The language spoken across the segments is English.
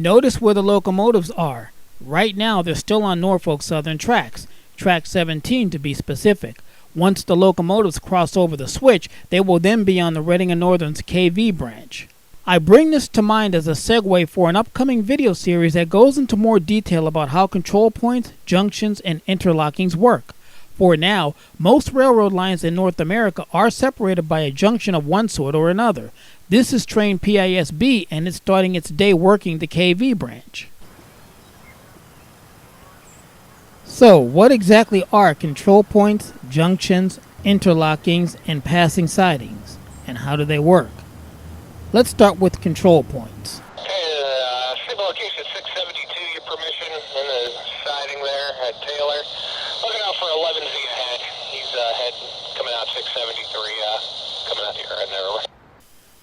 Notice where the locomotives are. Right now they're still on Norfolk Southern tracks, track 17 to be specific. Once the locomotives cross over the switch, they will then be on the Reading and Northern's KV branch. I bring this to mind as a segue for an upcoming video series that goes into more detail about how control points, junctions, and interlockings work. For now, most railroad lines in North America are separated by a junction of one sort or another. This is train PISB, and it's starting its day working the KV branch. So, what exactly are control points, junctions, interlockings, and passing sidings, and how do they work? Let's start with control points. Signal location 672, your permission in the siding there at Taylor. Looking out for 11Z ahead. He's ahead coming out 673, coming out the right there.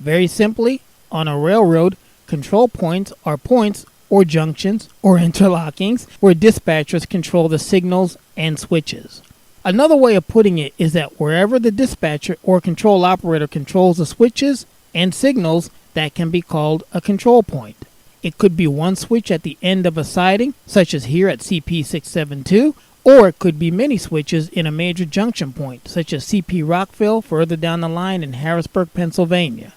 Very simply, on a railroad, control points are points or junctions or interlockings where dispatchers control the signals and switches. Another way of putting it is that wherever the dispatcher or control operator controls the switches and signals, that can be called a control point. It could be one switch at the end of a siding, such as here at CP 672, or it could be many switches in a major junction point, such as CP Rockville further down the line in Harrisburg, Pennsylvania.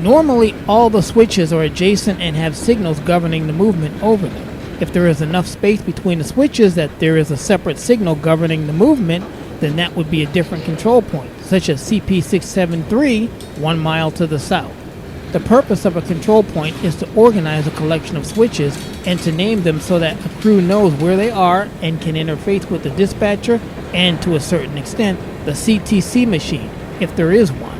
Normally, all the switches are adjacent and have signals governing the movement over them. If there is enough space between the switches that there is a separate signal governing the movement, then that would be a different control point, such as CP 673, 1 mile to the south. The purpose of a control point is to organize a collection of switches and to name them so that a crew knows where they are and can interface with the dispatcher and, to a certain extent, the CTC machine, if there is one.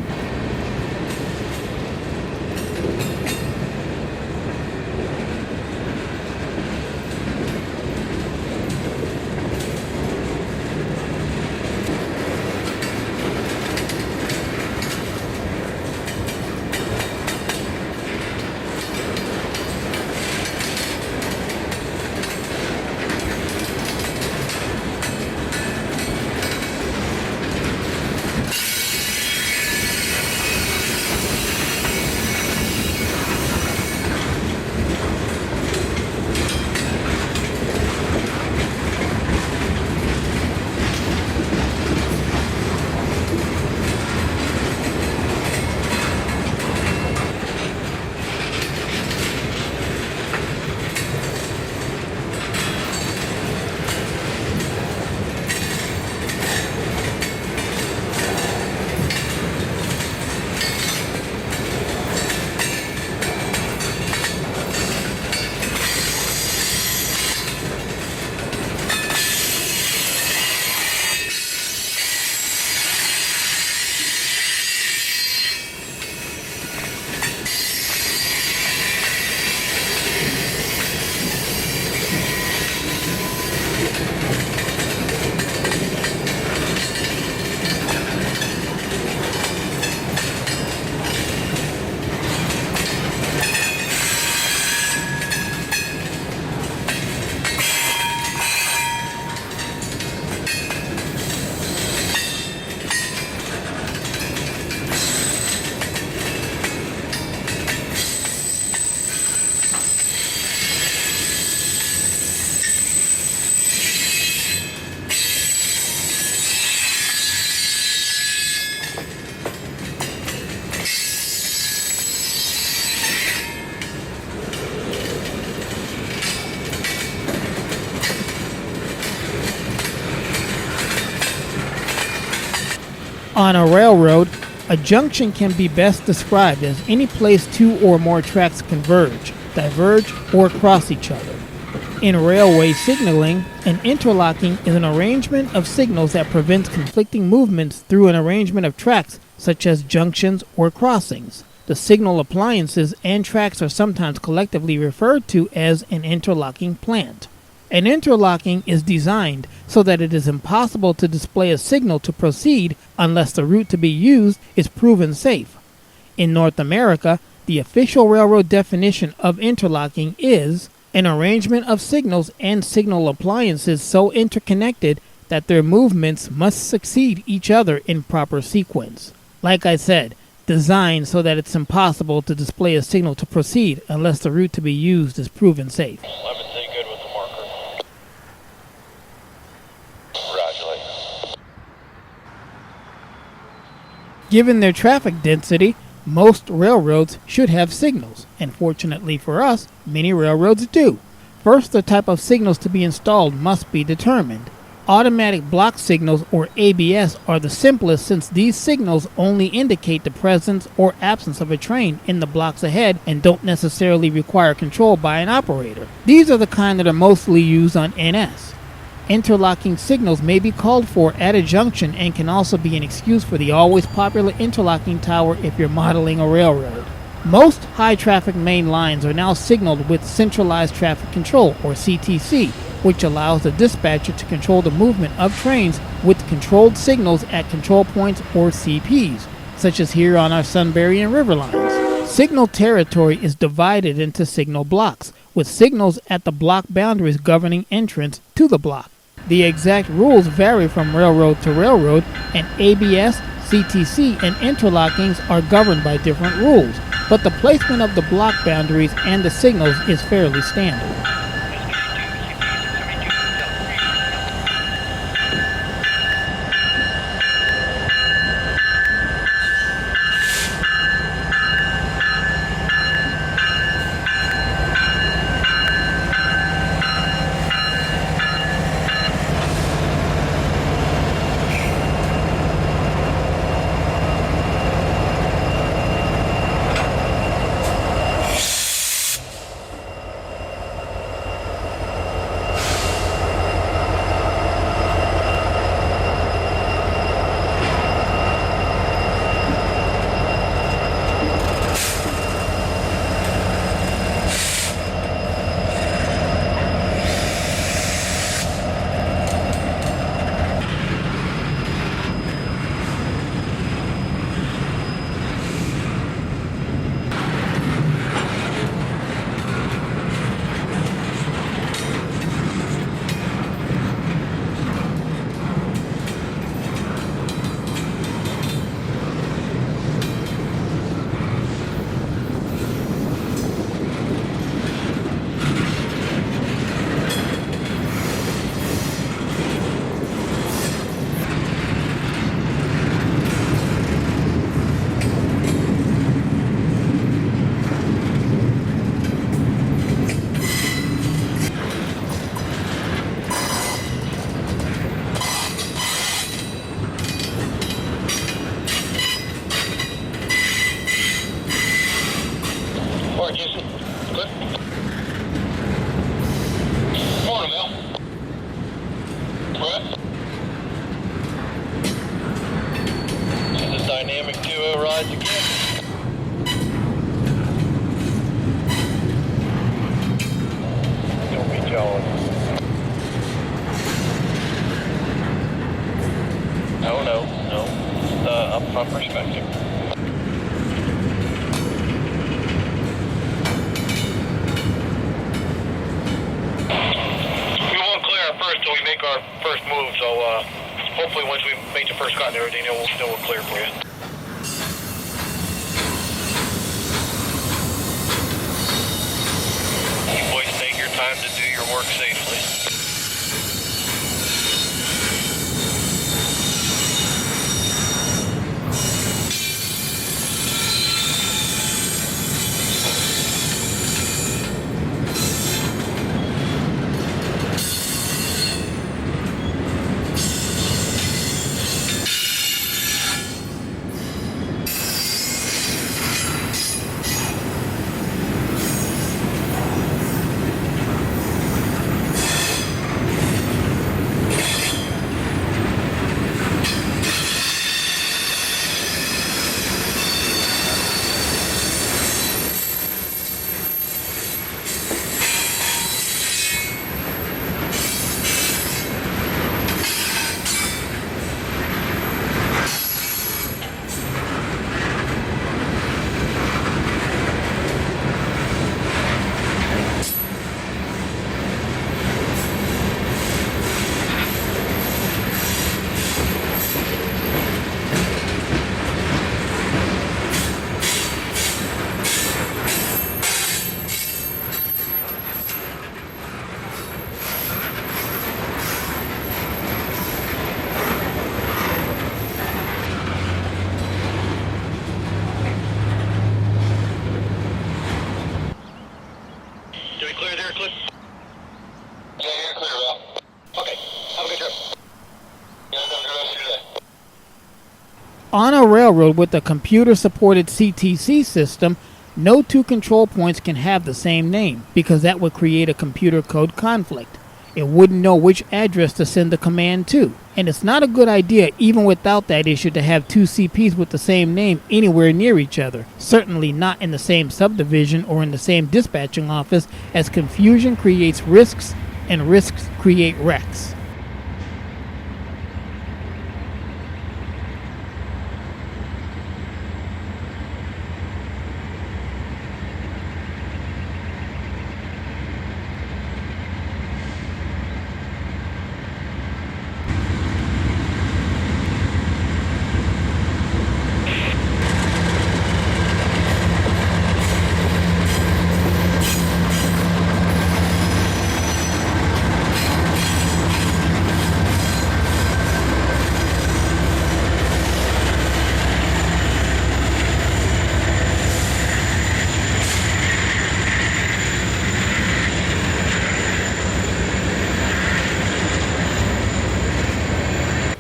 On a railroad, a junction can be best described as any place two or more tracks converge, diverge, or cross each other. In railway signaling, an interlocking is an arrangement of signals that prevents conflicting movements through an arrangement of tracks, such as junctions or crossings. The signal appliances and tracks are sometimes collectively referred to as an interlocking plant. An interlocking is designed so that it is impossible to display a signal to proceed unless the route to be used is proven safe. In North America, the official railroad definition of interlocking is an arrangement of signals and signal appliances so interconnected that their movements must succeed each other in proper sequence. Like I said, designed so that it's impossible to display a signal to proceed unless the route to be used is proven safe. 11Z good with the marker. Congratulations. Given their traffic density, most railroads should have signals, and fortunately for us, many railroads do. First, the type of signals to be installed must be determined. Automatic block signals, or ABS, are the simplest since these signals only indicate the presence or absence of a train in the blocks ahead and don't necessarily require control by an operator. These are the kind that are mostly used on NS. Interlocking signals may be called for at a junction and can also be an excuse for the always popular interlocking tower if you're modeling a railroad. Most high-traffic main lines are now signaled with Centralized Traffic Control, or CTC, which allows the dispatcher to control the movement of trains with controlled signals at control points, or CPs, such as here on our Sunbury and River lines. Signal territory is divided into signal blocks, with signals at the block boundaries governing entrance to the block. The exact rules vary from railroad to railroad, and ABS, CTC, and interlockings are governed by different rules, but the placement of the block boundaries and the signals is fairly standard. Dynamic duo rides again. Don't be jealous. No. Upfront perspective. We won't clear our first till we make our first move, so hopefully once we make the first cut and everything, we'll clear for you. You boys take your time to do your work safely. On a railroad with a computer-supported CTC system, no two control points can have the same name, because that would create a computer code conflict. It wouldn't know which address to send the command to. And it's not a good idea, even without that issue, to have two CPs with the same name anywhere near each other. Certainly not in the same subdivision or in the same dispatching office, as confusion creates risks and risks create wrecks.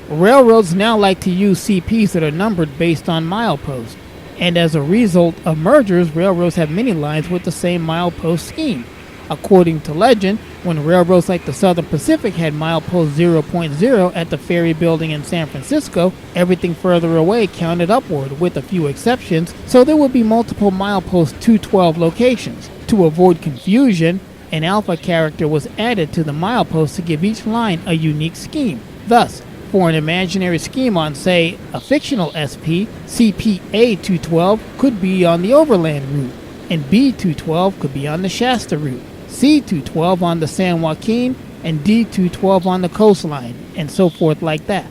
Railroads now like to use CPs that are numbered based on milepost, and as a result of mergers, railroads have many lines with the same milepost scheme. According to legend, when railroads like the Southern Pacific had milepost 0.0 at the ferry building in San Francisco, everything further away counted upward, with a few exceptions, so there would be multiple milepost 212 locations. To avoid confusion, an alpha character was added to the milepost to give each line a unique scheme. Thus, for an imaginary scheme on, say, a fictional SP, CPA-212 could be on the Overland route, and B-212 could be on the Shasta route, C-212 on the San Joaquin, and D-212 on the coastline, and so forth like that.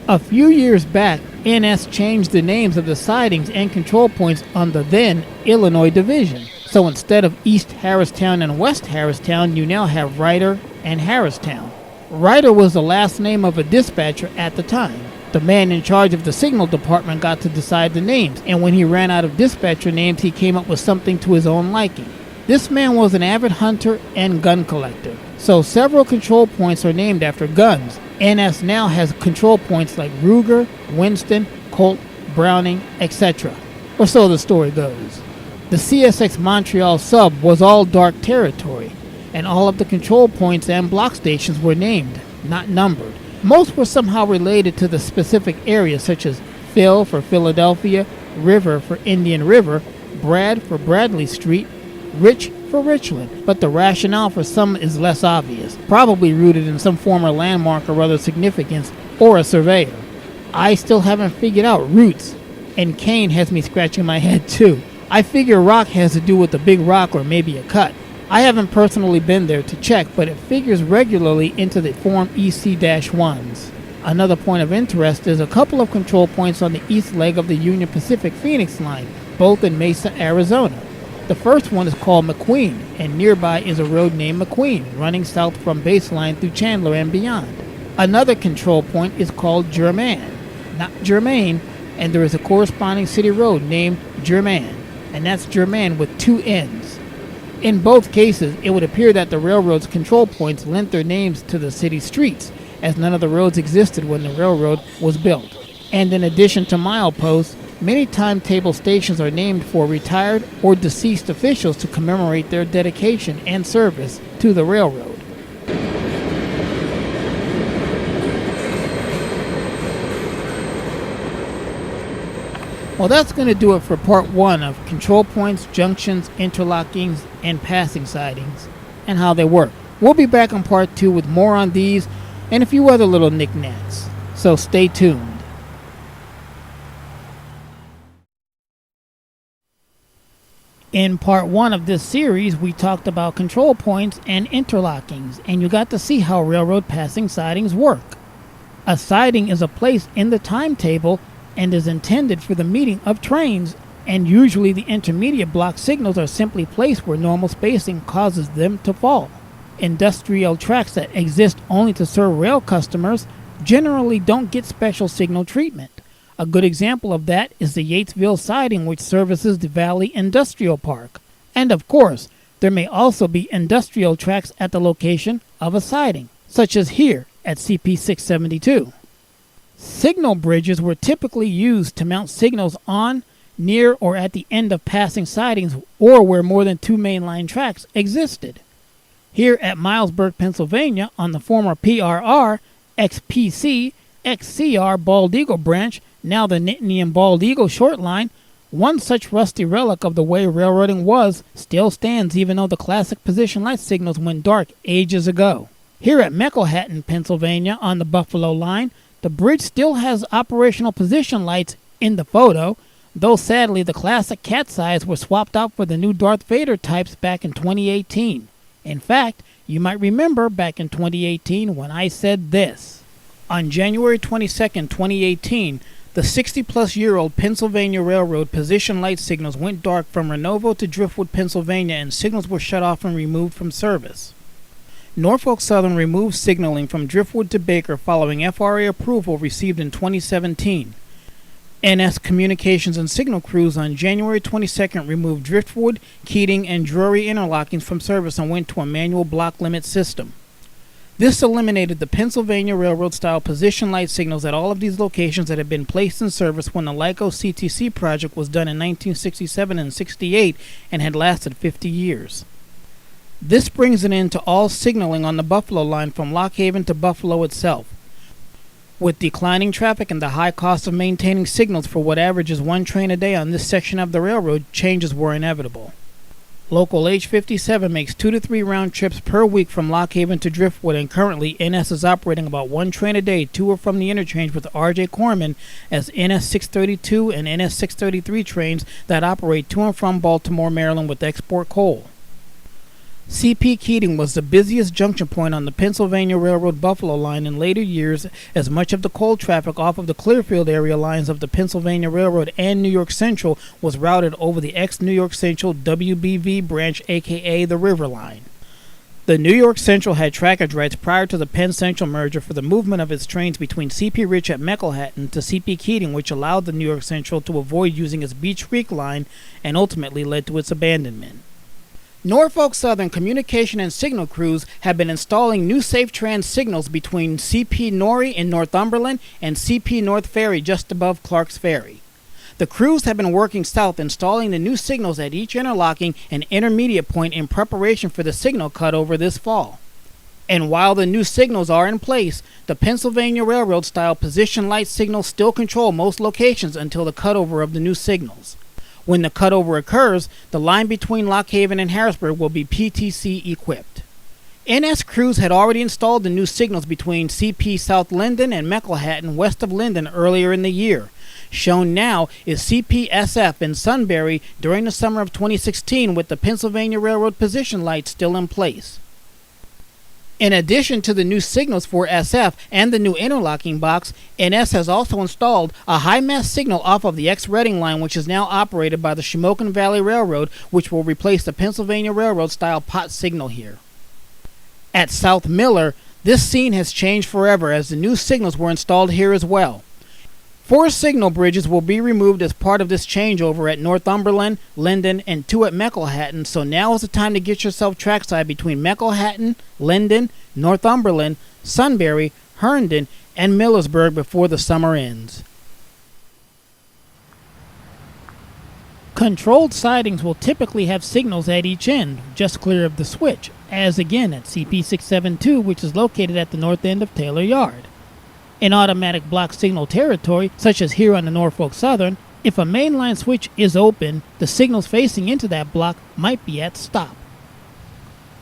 A few years back, NS changed the names of the sidings and control points on the then Illinois Division. So instead of East Harristown and West Harristown, you now have Ryder and Harristown. Ryder was the last name of a dispatcher at the time. The man in charge of the signal department got to decide the names, and when he ran out of dispatcher names, he came up with something to his own liking. This man was an avid hunter and gun collector, so several control points are named after guns. NS now has control points like Ruger, Winston, Colt, Browning, etc. Or so the story goes. The CSX Montreal sub was all dark territory, and all of the control points and block stations were named, not numbered. Most were somehow related to the specific area, such as Phil for Philadelphia, River for Indian River, Brad for Bradley Street, Rich for Richland, but the rationale for some is less obvious, probably rooted in some former landmark or other significance, or a surveyor. I still haven't figured out routes, and Kane has me scratching my head too. I figure rock has to do with the big rock or maybe a cut. I haven't personally been there to check, but it figures regularly into the Form EC-1s. Another point of interest is a couple of control points on the east leg of the Union Pacific Phoenix line, both in Mesa, Arizona. The first one is called McQueen, and nearby is a road named McQueen, running south from Baseline through Chandler and beyond. Another control point is called Germain, not Germain, and there is a corresponding city road named Germain, and that's Germain with two N's. In both cases, it would appear that the railroad's control points lent their names to the city streets, as none of the roads existed when the railroad was built. And in addition to mileposts, many timetable stations are named for retired or deceased officials to commemorate their dedication and service to the railroad. Well, that's going to do it for part 1 of control points, junctions, interlockings, and passing sidings, and how they work. We'll be back on part 2 with more on these and a few other little knickknacks, so stay tuned. In part 1 of this series, we talked about control points and interlockings, and you got to see how railroad passing sidings work. A siding is a place in the timetable and is intended for the meeting of trains, and usually the intermediate block signals are simply placed where normal spacing causes them to fall. Industrial tracks that exist only to serve rail customers generally don't get special signal treatment. A good example of that is the Yatesville siding, which services the Valley Industrial Park. And of course, there may also be industrial tracks at the location of a siding, such as here at CP 672. Signal bridges were typically used to mount signals on, near, or at the end of passing sidings or where more than two mainline tracks existed. Here at Milesburg, Pennsylvania, on the former PRR, XPC, XCR Bald Eagle branch, now the Nittany and Bald Eagle short line, one such rusty relic of the way railroading was still stands even though the classic position light signals went dark ages ago. Here at Meckelhatton, Pennsylvania, on the Buffalo line, the bridge still has operational position lights in the photo, though sadly the classic cat's eyes were swapped out for the new Darth Vader types back in 2018. In fact, you might remember back in 2018 when I said this. On January 22, 2018, the 60-plus-year-old Pennsylvania Railroad position light signals went dark from Renovo to Driftwood, Pennsylvania, and signals were shut off and removed from service. Norfolk Southern removed signaling from Driftwood to Baker following FRA approval received in 2017. NS Communications and Signal Crews on January 22nd removed Driftwood, Keating, and Drury interlockings from service and went to a manual block limit system. This eliminated the Pennsylvania Railroad-style position light signals at all of these locations that had been placed in service when the LICO CTC project was done in 1967 and 68 and had lasted 50 years. This brings an end to all signaling on the Buffalo line from Lock Haven to Buffalo itself. With declining traffic and the high cost of maintaining signals for what averages one train a day on this section of the railroad, changes were inevitable. Local H57 makes 2 to 3 round trips per week from Lock Haven to Driftwood, and currently NS is operating about one train a day to or from the interchange with R.J. Corman as NS 632 and NS 633 trains that operate to and from Baltimore, Maryland with export coal. C.P. Keating was the busiest junction point on the Pennsylvania Railroad Buffalo line in later years, as much of the coal traffic off of the Clearfield area lines of the Pennsylvania Railroad and New York Central was routed over the ex-New York Central WBV branch, aka the River Line. The New York Central had trackage rights prior to the Penn Central merger for the movement of its trains between C.P. Rich at Meckelhatton to C.P. Keating, which allowed the New York Central to avoid using its Beach Creek line and ultimately led to its abandonment. Norfolk Southern Communication and Signal Crews have been installing new SafeTrans signals between C.P. Norrie in Northumberland and C.P. North Ferry just above Clark's Ferry. The crews have been working south installing the new signals at each interlocking and intermediate point in preparation for the signal cutover this fall. And while the new signals are in place, the Pennsylvania Railroad-style position light signals still control most locations until the cutover of the new signals. When the cutover occurs, the line between Lock Haven and Harrisburg will be PTC equipped. NS crews had already installed the new signals between CP South Linden and Meckelhatton west of Linden earlier in the year. Shown now is CPSF in Sunbury during the summer of 2016 with the Pennsylvania Railroad position lights still in place. In addition to the new signals for SF and the new interlocking box, NS has also installed a high-mast signal off of the X-Reading line, which is now operated by the Shamokin Valley Railroad, which will replace the Pennsylvania Railroad-style pot signal here. At South Miller, this scene has changed forever as the new signals were installed here as well. 4 signal bridges will be removed as part of this changeover at Northumberland, Linden, and 2 at Meckelhatton, so now is the time to get yourself trackside between Meckelhatton, Linden, Northumberland, Sunbury, Herndon, and Millersburg before the summer ends. Controlled sidings will typically have signals at each end, just clear of the switch, as again at CP672, which is located at the north end of Taylor Yard. In automatic block signal territory, such as here on the Norfolk Southern, if a mainline switch is open, the signals facing into that block might be at stop.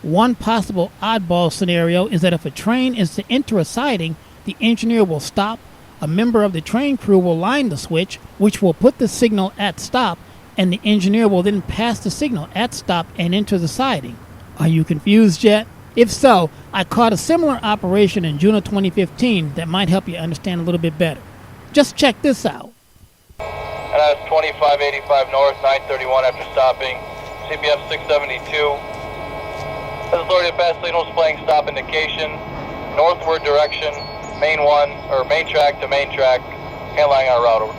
One possible oddball scenario is that if a train is to enter a siding, the engineer will stop, a member of the train crew will line the switch, which will put the signal at stop, and the engineer will then pass the signal at stop and enter the siding. Are you confused yet? If so, I caught a similar operation in June of 2015 that might help you understand a little bit better. Just check this out. And that's 2585 north, 931 after stopping, CBF 672. Has authority to pass signals playing stop indication, northward direction, main track to main track, handling our route over.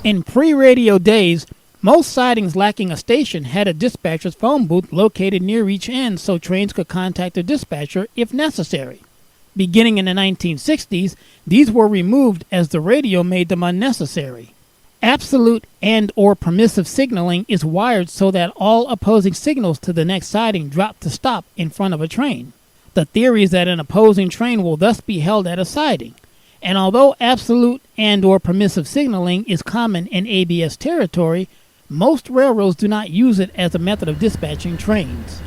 In pre-radio days, most sidings lacking a station had a dispatcher's phone booth located near each end so trains could contact the dispatcher if necessary. Beginning in the 1960s, these were removed as the radio made them unnecessary. Absolute and/or permissive signaling is wired so that all opposing signals to the next siding drop to stop in front of a train. The theory is that an opposing train will thus be held at a siding. And although absolute and/or permissive signaling is common in ABS territory, most railroads do not use it as a method of dispatching trains.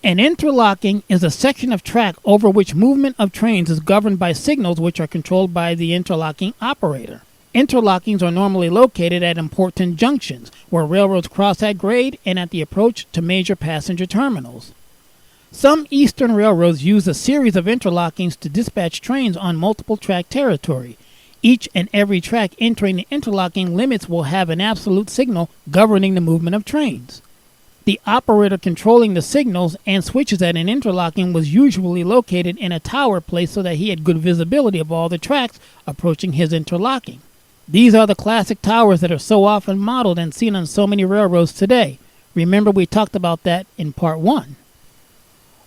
An interlocking is a section of track over which movement of trains is governed by signals which are controlled by the interlocking operator. Interlockings are normally located at important junctions, where railroads cross at grade and at the approach to major passenger terminals. Some eastern railroads use a series of interlockings to dispatch trains on multiple track territory. Each and every track entering the interlocking limits will have an absolute signal governing the movement of trains. The operator controlling the signals and switches at an interlocking was usually located in a tower placed so that he had good visibility of all the tracks approaching his interlocking. These are the classic towers that are so often modeled and seen on so many railroads today. Remember, we talked about that in Part 1.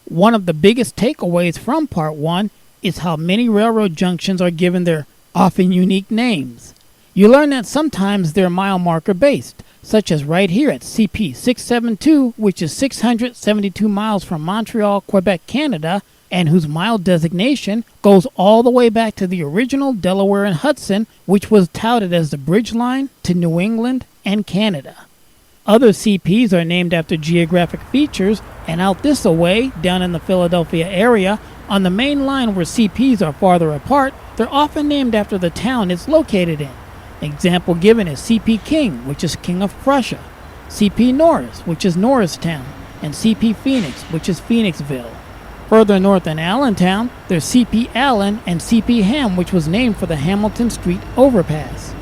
One of the biggest takeaways from Part 1 is how many railroad junctions are given their often unique names. You learn that sometimes they're mile marker based, such as right here at CP 672, which is 672 miles from Montreal, Quebec, Canada, and whose mile designation goes all the way back to the original Delaware and Hudson, which was touted as the bridge line to New England and Canada. Other CPs are named after geographic features, and out this away, down in the Philadelphia area, on the main line where CPs are farther apart, they're often named after the town it's located in. Example given is CP King, which is King of Prussia, CP Norris, which is Norristown, and CP Phoenix, which is Phoenixville. Further north in Allentown, there's CP Allen and CP Ham, which was named for the Hamilton Street overpass.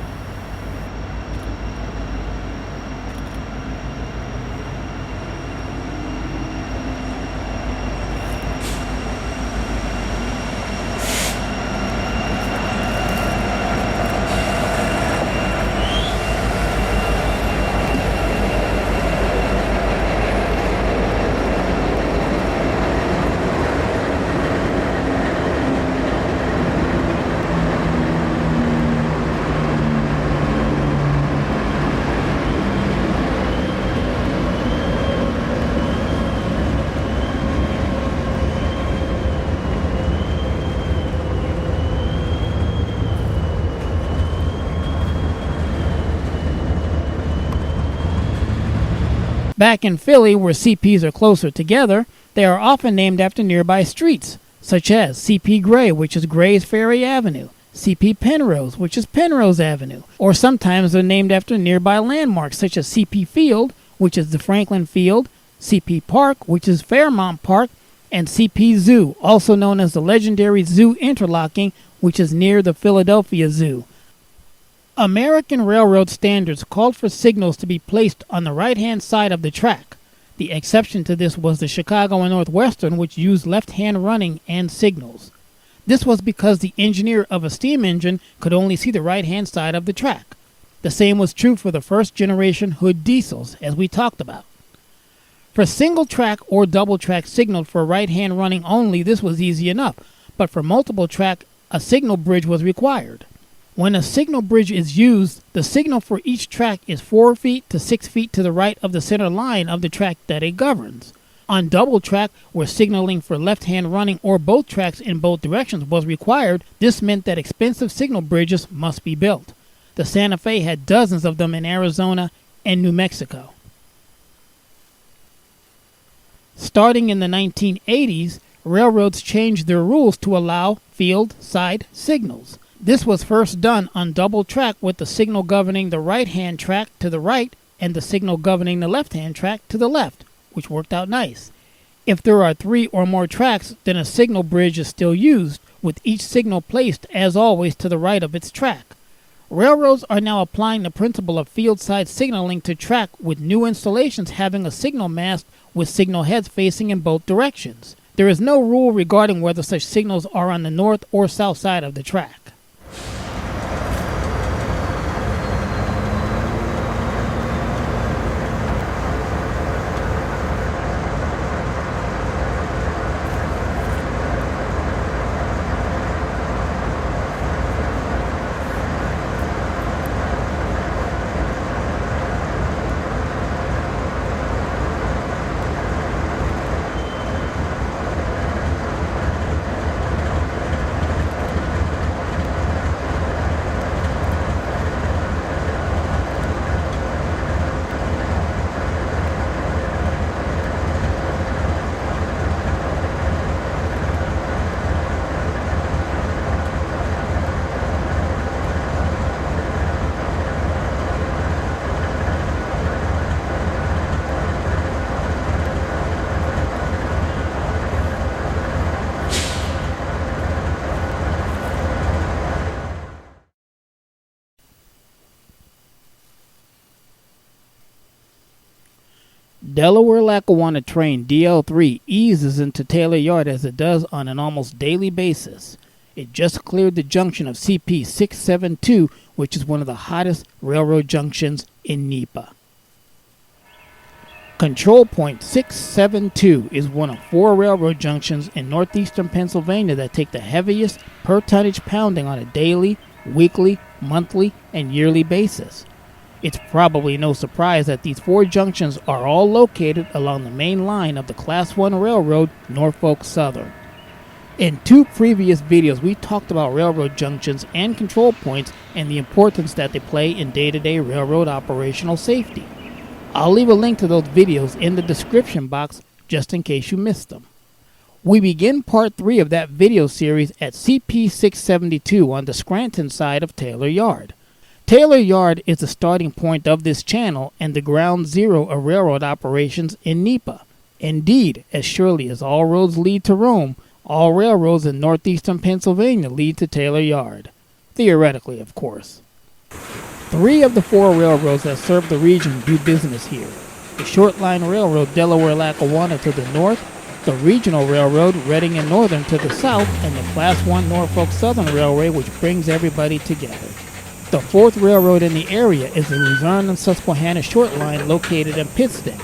Back in Philly, where CPs are closer together, they are often named after nearby streets, such as CP Gray, which is Gray's Ferry Avenue, CP Penrose, which is Penrose Avenue, or sometimes they're named after nearby landmarks, such as CP Field, which is the Franklin Field, CP Park, which is Fairmount Park, and CP Zoo, also known as the legendary Zoo Interlocking, which is near the Philadelphia Zoo. American railroad standards called for signals to be placed on the right-hand side of the track. The exception to this was the Chicago and Northwestern, which used left-hand running and signals. This was because the engineer of a steam engine could only see the right-hand side of the track. The same was true for the first-generation Hood diesels, as we talked about. For single-track or double-track signaled for right-hand running only, this was easy enough, but for multiple-track, a signal bridge was required. When a signal bridge is used, the signal for each track is 4 feet to 6 feet to the right of the center line of the track that it governs. On double track, where signaling for left-hand running or both tracks in both directions was required, this meant that expensive signal bridges must be built. The Santa Fe had dozens of them in Arizona and New Mexico. Starting in the 1980s, railroads changed their rules to allow field side signals. This was first done on double track, with the signal governing the right-hand track to the right and the signal governing the left-hand track to the left, which worked out nice. If there are 3 or more tracks, then a signal bridge is still used, with each signal placed, as always, to the right of its track. Railroads are now applying the principle of field-side signaling to track, with new installations having a signal mast with signal heads facing in both directions. There is no rule regarding whether such signals are on the north or south side of the track. Delaware-Lackawanna train DL3 eases into Taylor Yard as it does on an almost daily basis. It just cleared the junction of CP 672, which is one of the hottest railroad junctions in NEPA. Control Point 672 is one of 4 railroad junctions in northeastern Pennsylvania that take the heaviest per tonnage pounding on a daily, weekly, monthly, and yearly basis. It's probably no surprise that these 4 junctions are all located along the main line of the Class 1 railroad, Norfolk Southern. In 2 previous videos, we talked about railroad junctions and control points and the importance that they play in day-to-day railroad operational safety. I'll leave a link to those videos in the description box just in case you missed them. We begin part 3 of that video series at CP 672 on the Scranton side of Taylor Yard. Taylor Yard is the starting point of this channel and the ground zero of railroad operations in NEPA. Indeed, as surely as all roads lead to Rome, all railroads in northeastern Pennsylvania lead to Taylor Yard. Theoretically, of course. 3 of the 4 railroads that serve the region do business here. The short line railroad Delaware-Lackawanna to the north, the regional railroad Reading and Northern to the south, and the Class 1 Norfolk Southern Railway, which brings everybody together. The 4th railroad in the area is the Luzerne and Susquehanna Short Line located in Pittston.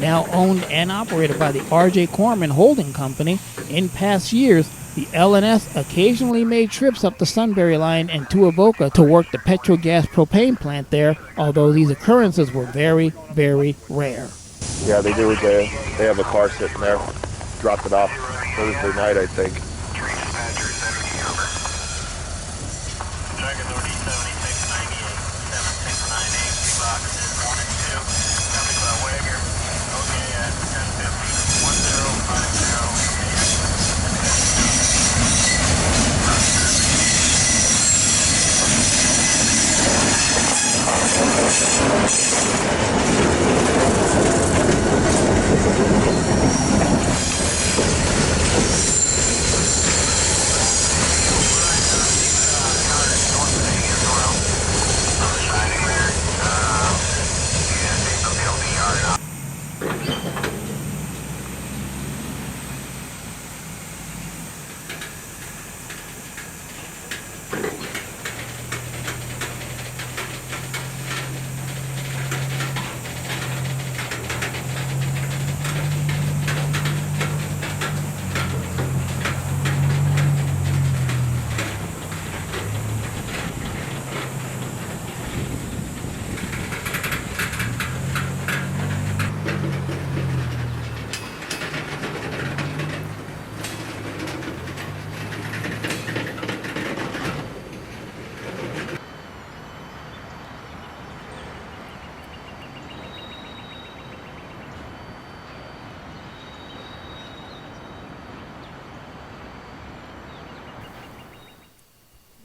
Now owned and operated by the R.J. Corman Holding Company, in past years, the L&S occasionally made trips up the Sunbury Line and to Avoca to work the petrogas propane plant there, although these occurrences were very, very rare. Yeah, they do. They have a car sitting there. Dropped it off Thursday night, I think.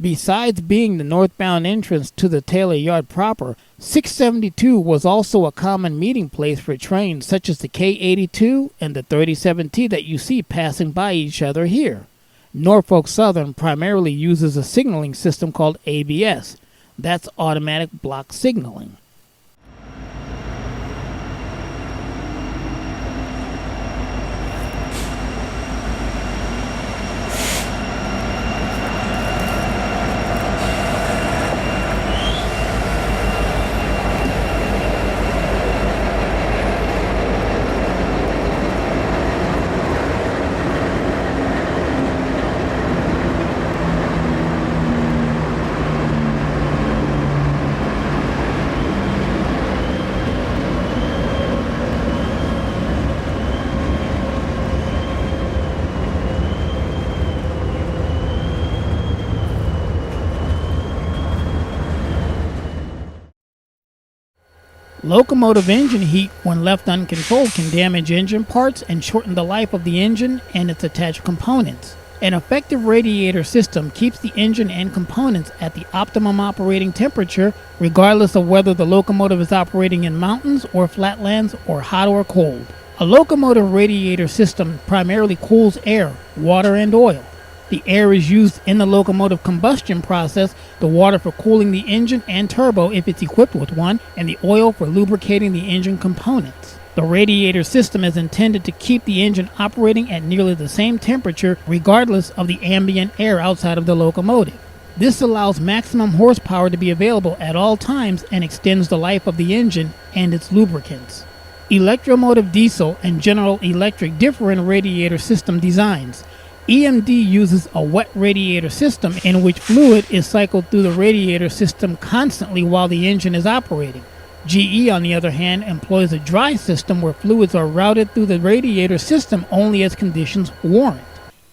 Besides being the northbound entrance to the Taylor Yard proper, 672 was also a common meeting place for trains such as the K82 and the 37T that you see passing by each other here. Norfolk Southern primarily uses a signaling system called ABS. That's automatic block signaling. Locomotive engine heat, when left uncontrolled, can damage engine parts and shorten the life of the engine and its attached components. An effective radiator system keeps the engine and components at the optimum operating temperature, regardless of whether the locomotive is operating in mountains or flatlands or hot or cold. A locomotive radiator system primarily cools air, water, and oil. The air is used in the locomotive combustion process, the water for cooling the engine and turbo if it's equipped with one, and the oil for lubricating the engine components. The radiator system is intended to keep the engine operating at nearly the same temperature regardless of the ambient air outside of the locomotive. This allows maximum horsepower to be available at all times and extends the life of the engine and its lubricants. Electromotive diesel and General Electric differ in radiator system designs. EMD uses a wet radiator system in which fluid is cycled through the radiator system constantly while the engine is operating. GE, on the other hand, employs a dry system where fluids are routed through the radiator system only as conditions warrant.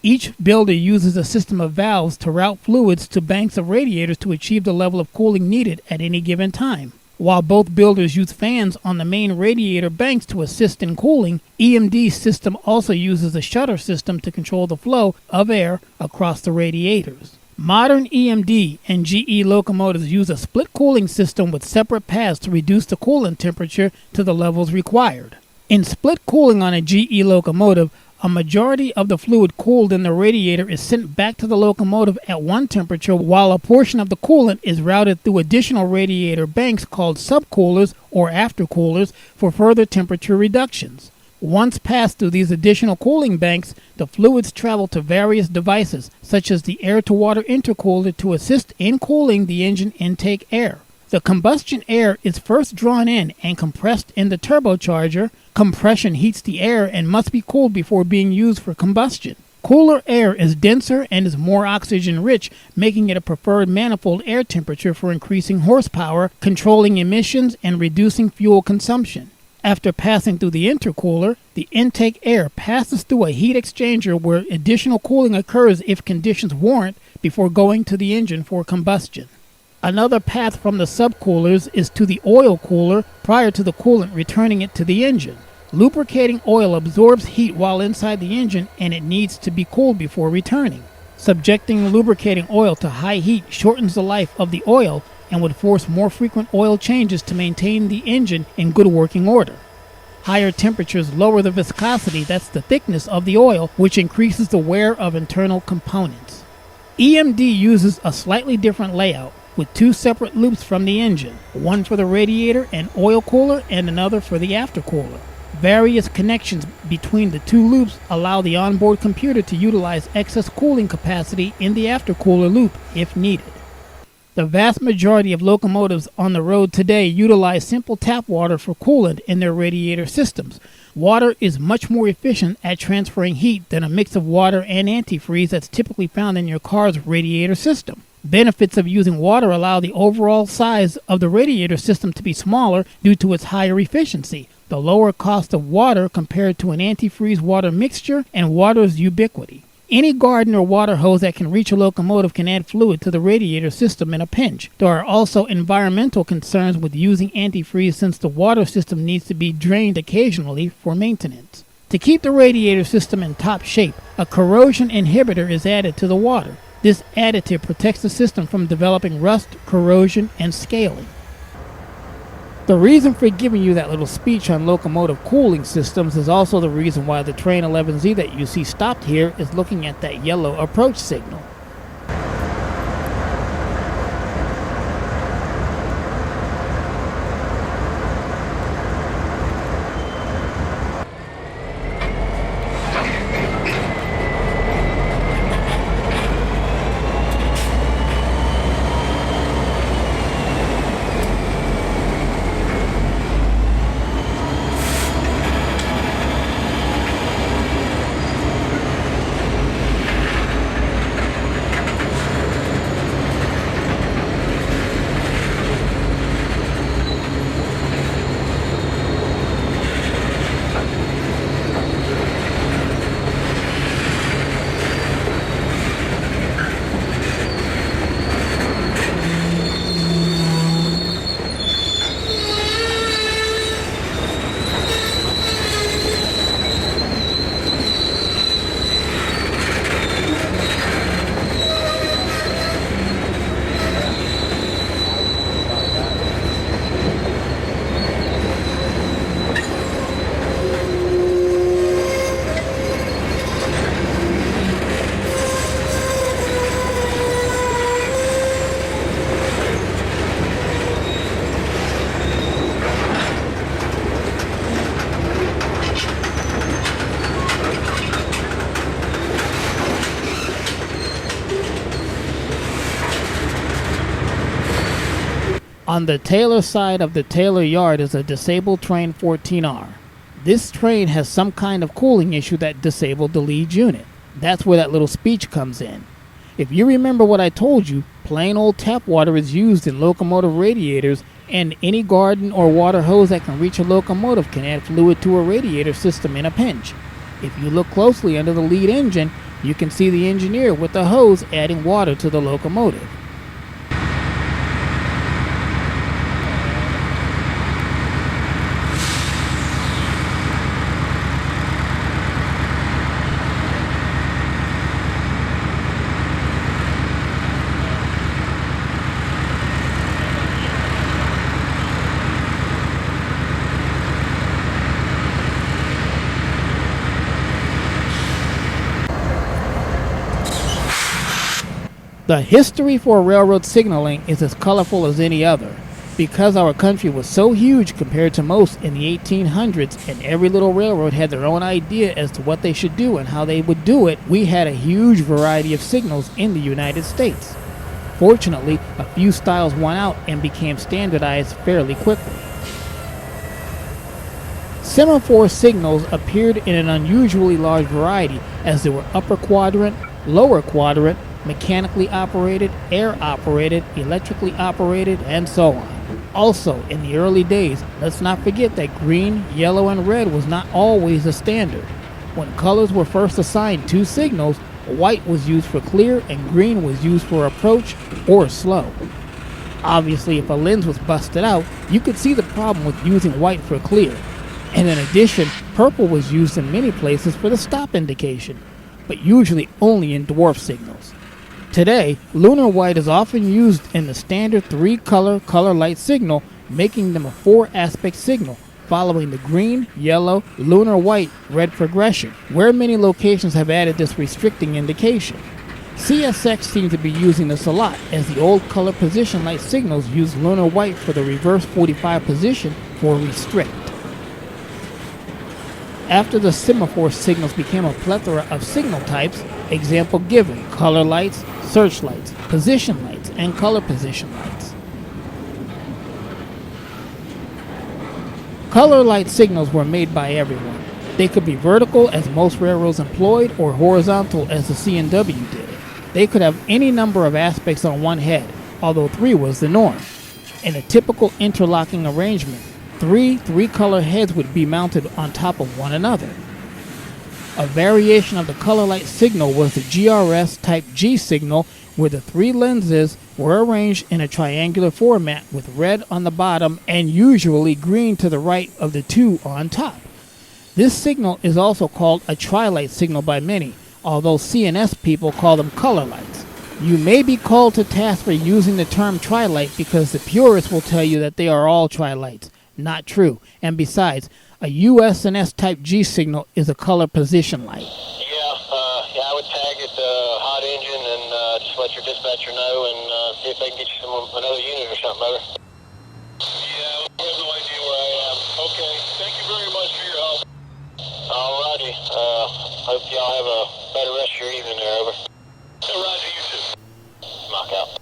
Each builder uses a system of valves to route fluids to banks of radiators to achieve the level of cooling needed at any given time. While both builders use fans on the main radiator banks to assist in cooling, EMD's system also uses a shutter system to control the flow of air across the radiators. Modern EMD and GE locomotives use a split cooling system with separate paths to reduce the coolant temperature to the levels required. In split cooling on a GE locomotive, a majority of the fluid cooled in the radiator is sent back to the locomotive at one temperature, while a portion of the coolant is routed through additional radiator banks called subcoolers or aftercoolers for further temperature reductions. Once passed through these additional cooling banks, the fluids travel to various devices, such as the air-to-water intercooler, to assist in cooling the engine intake air. The combustion air is first drawn in and compressed in the turbocharger. Compression heats the air and must be cooled before being used for combustion. Cooler air is denser and is more oxygen-rich, making it a preferred manifold air temperature for increasing horsepower, controlling emissions, and reducing fuel consumption. After passing through the intercooler, the intake air passes through a heat exchanger where additional cooling occurs if conditions warrant before going to the engine for combustion. Another path from the subcoolers is to the oil cooler prior to the coolant returning it to the engine. Lubricating oil absorbs heat while inside the engine and it needs to be cooled before returning. Subjecting lubricating oil to high heat shortens the life of the oil and would force more frequent oil changes to maintain the engine in good working order. Higher temperatures lower the viscosity, that's the thickness of the oil, which increases the wear of internal components. EMD uses a slightly different layout, with two separate loops from the engine, one for the radiator and oil cooler and another for the aftercooler. Various connections between the two loops allow the onboard computer to utilize excess cooling capacity in the aftercooler loop if needed. The vast majority of locomotives on the road today utilize simple tap water for coolant in their radiator systems. Water is much more efficient at transferring heat than a mix of water and antifreeze that's typically found in your car's radiator system. Benefits of using water allow the overall size of the radiator system to be smaller due to its higher efficiency, the lower cost of water compared to an antifreeze water mixture, and water's ubiquity. Any garden or water hose that can reach a locomotive can add fluid to the radiator system in a pinch. There are also environmental concerns with using antifreeze since the water system needs to be drained occasionally for maintenance. To keep the radiator system in top shape, a corrosion inhibitor is added to the water. This additive protects the system from developing rust, corrosion, and scaling. The reason for giving you that little speech on locomotive cooling systems is also the reason why the train 11Z that you see stopped here is looking at that yellow approach signal. On the Taylor side of the Taylor yard is a disabled train 14R. This train has some kind of cooling issue that disabled the lead unit. That's where that little speech comes in. If you remember what I told you, plain old tap water is used in locomotive radiators, and any garden or water hose that can reach a locomotive can add fluid to a radiator system in a pinch. If you look closely under the lead engine, you can see the engineer with the hose adding water to the locomotive. The history for railroad signaling is as colorful as any other. Because our country was so huge compared to most in the 1800s, and every little railroad had their own idea as to what they should do and how they would do it, we had a huge variety of signals in the United States. Fortunately, a few styles won out and became standardized fairly quickly. Semaphore signals appeared in an unusually large variety, as there were upper quadrant, lower quadrant, mechanically operated, air operated, electrically operated, and so on. Also, in the early days, let's not forget that green, yellow, and red was not always the standard. When colors were first assigned to signals, white was used for clear and green was used for approach or slow. Obviously, if a lens was busted out, you could see the problem with using white for clear. And in addition, purple was used in many places for the stop indication, but usually only in dwarf signals. Today, lunar white is often used in the standard 3-color color light signal, making them a 4-aspect signal, following the green, yellow, lunar white, red progression, where many locations have added this restricting indication. CSX seems to be using this a lot, as the old color position light signals use lunar white for the reverse 45 position for restrict. After the semaphore signals became a plethora of signal types, example given, color lights, searchlights, position lights, and color position lights. Color light signals were made by everyone. They could be vertical, as most railroads employed, or horizontal, as the C&W did. They could have any number of aspects on one head, although 3 was the norm. In a typical interlocking arrangement, 3 heads would be mounted on top of one another. A variation of the color light signal was the GRS Type G signal, where the 3 lenses were arranged in a triangular format with red on the bottom and usually green to the right of the 2 on top. This signal is also called a tri-light signal by many, although CNS people call them color lights. You may be called to task for using the term tri-light because the purists will tell you that they are all tri-lights. Not true. And besides, a USNS Type G signal is a color position light. Yeah, I would tag it hot engine and just let your dispatcher know and see if they can get you another unit or something, brother. Yeah, we have no idea where I am. Okay, thank you very much for your help. Alrighty, hope y'all have a better rest of your evening there, over. Roger, you too. Knock out.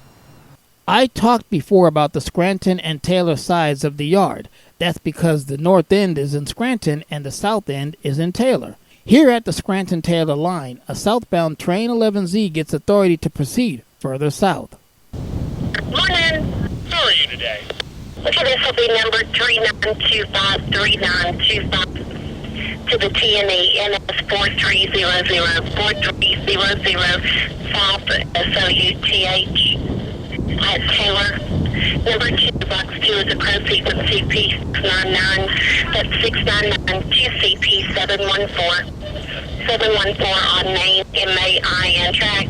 I talked before about the Scranton and Taylor sides of the yard. That's because the north end is in Scranton and the south end is in Taylor. Here at the Scranton-Taylor line, a southbound train 11Z gets authority to proceed further south. Morning. How are you today? Okay, this will be number 39253925 to the TNE NS 4300 South SOUTH at Taylor. Number 2, box 2 is a proceed with CP699. That's 699 to CP714. 714 on main MAIN track.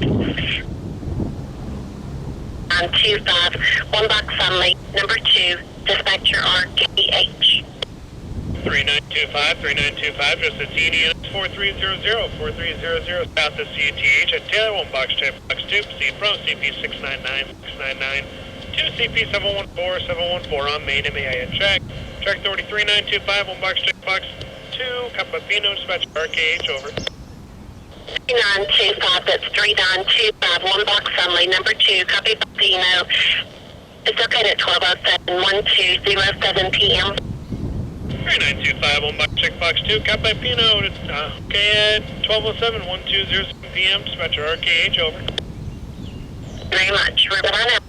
On 25, 1 box only. Number 2, dispatcher RKH. 3925, just the TNE 4300 south of CTH at Taylor, 1 box check, box 2, proceed from CP699, 699 to CP714 on main MAIN track. Track 33925, 1 box check, box 2, Capapino, dispatch RKH, over. 3925, that's 3925, 1 box only. Number 2, copy Papino. It's located at 1207 p.m. 3925, 1 box check box 2, copy by Pino. Okay, at 1207, 1207 p.m. Dispatcher RKH, over. Very much. We're good on it.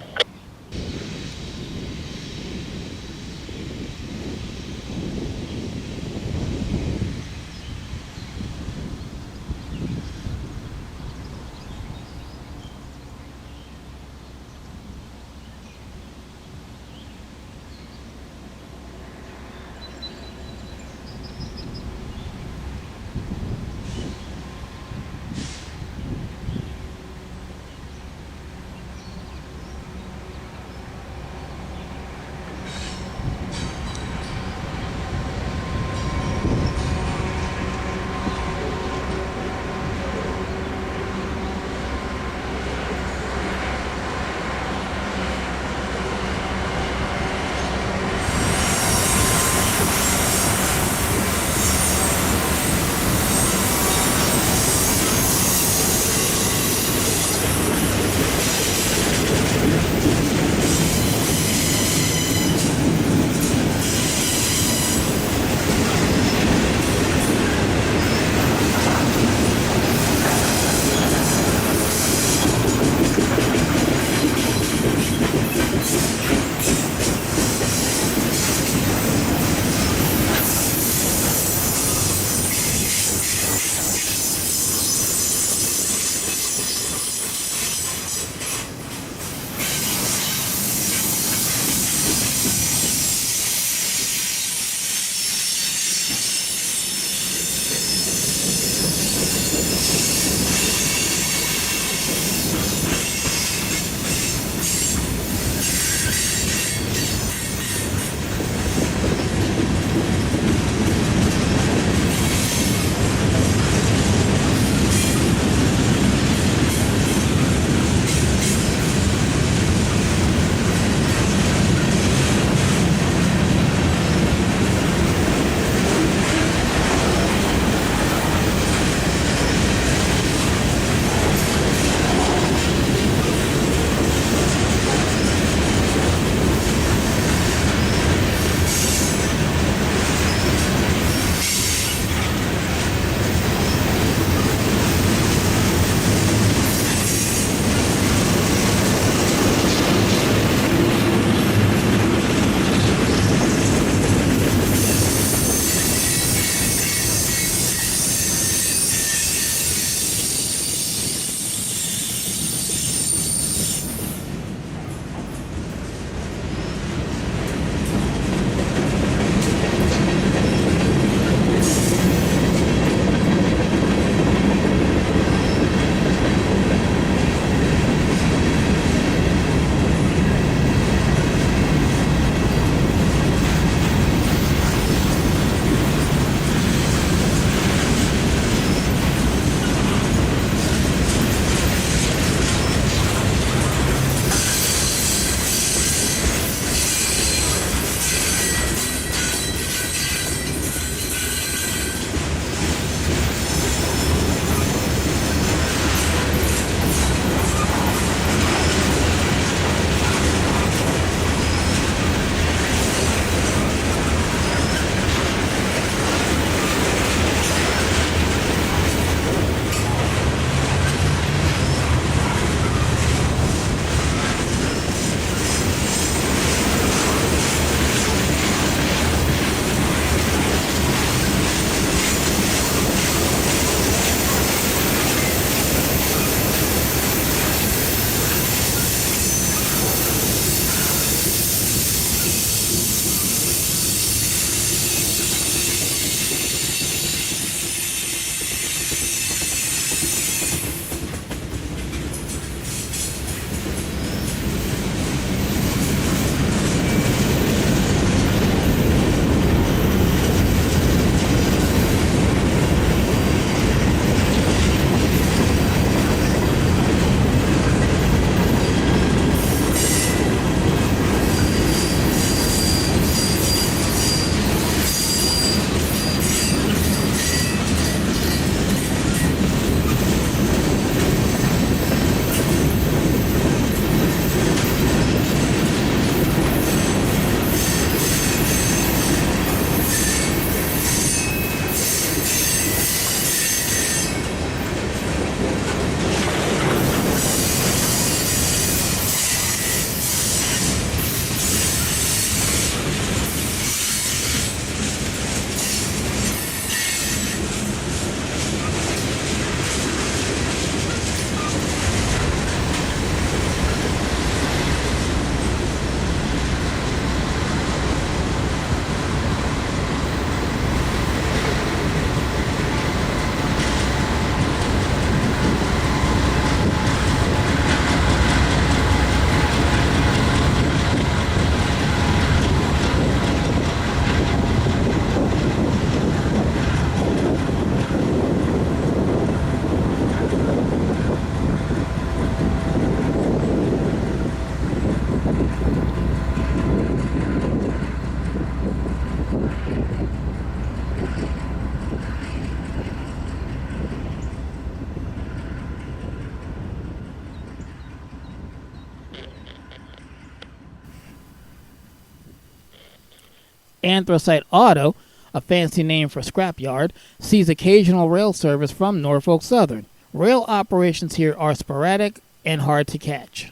Anthracite Auto, a fancy name for scrapyard, sees occasional rail service from Norfolk Southern. Rail operations here are sporadic and hard to catch.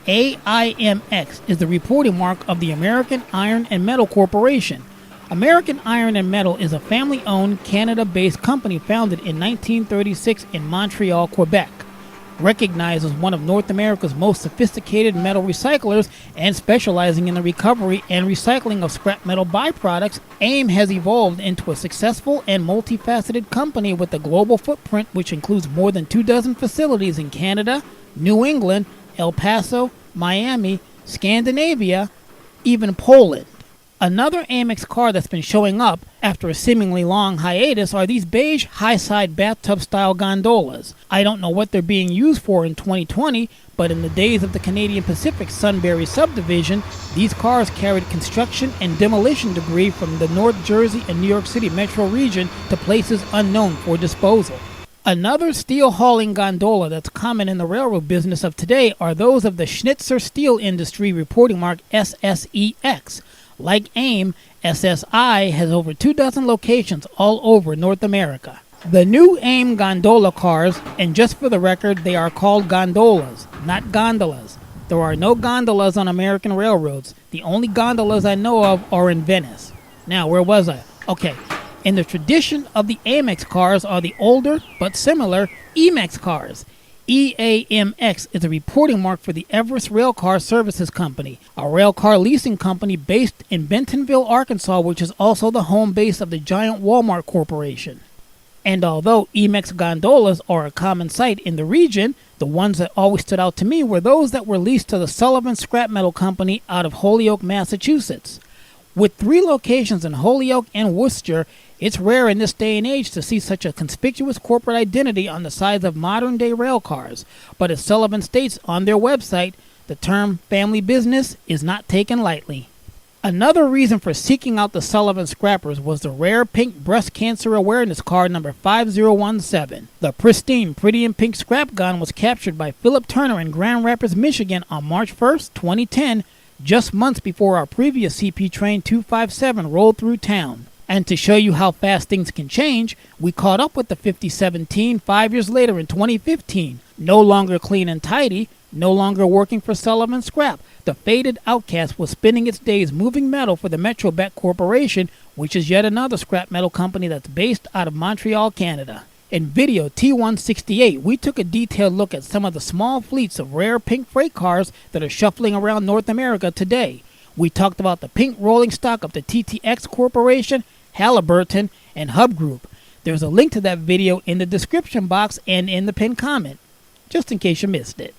AIMX is the reporting mark of the American Iron and Metal Corporation. American Iron and Metal is a family-owned, Canada-based company founded in 1936 in Montreal, Quebec. Recognized as one of North America's most sophisticated metal recyclers and specializing in the recovery and recycling of scrap metal byproducts, AIM has evolved into a successful and multifaceted company with a global footprint which includes more than 24 facilities in Canada, New England, El Paso, Miami, Scandinavia, even Poland. Another Amex car that's been showing up after a seemingly long hiatus are these beige high-side bathtub-style gondolas. I don't know what they're being used for in 2020, but in the days of the Canadian Pacific Sunbury subdivision, these cars carried construction and demolition debris from the North Jersey and New York City metro region to places unknown for disposal. Another steel hauling gondola that's common in the railroad business of today are those of the Schnitzer Steel Industry reporting mark SSEX. Like AIM, SSI has over 24 locations all over North America. The new AIM gondola cars, and just for the record, they are called gondolas, not gondolas. There are no gondolas on American railroads. The only gondolas I know of are in Venice. Now, where was I? Okay. In the tradition of the Amex cars are the older, but similar, EMEX cars. EAMX is a reporting mark for the Everest Railcar Services Company, a railcar leasing company based in Bentonville, Arkansas, which is also the home base of the giant Walmart Corporation. And although EMEX gondolas are a common sight in the region, the ones that always stood out to me were those that were leased to the Sullivan Scrap Metal Company out of Holyoke, Massachusetts. With 3 locations in Holyoke and Worcester, it's rare in this day and age to see such a conspicuous corporate identity on the sides of modern-day rail cars. But as Sullivan states on their website, the term family business is not taken lightly. Another reason for seeking out the Sullivan Scrappers was the rare pink breast cancer awareness card number 5017. The pristine Pretty in Pink scrap gun was captured by Philip Turner in Grand Rapids, Michigan on March 1st, 2010, just months before our previous CP Train 257 rolled through town. And to show you how fast things can change, we caught up with the 5017 5 years later in 2015. No longer clean and tidy, no longer working for Sullivan Scrap, the faded outcast was spending its days moving metal for the Metrobec Corporation, which is yet another scrap metal company that's based out of Montreal, Canada. In video T168, we took a detailed look at some of the small fleets of rare pink freight cars that are shuffling around North America today. We talked about the pink rolling stock of the TTX Corporation, Halliburton, and Hub Group. There's a link to that video in the description box and in the pinned comment, just in case you missed it.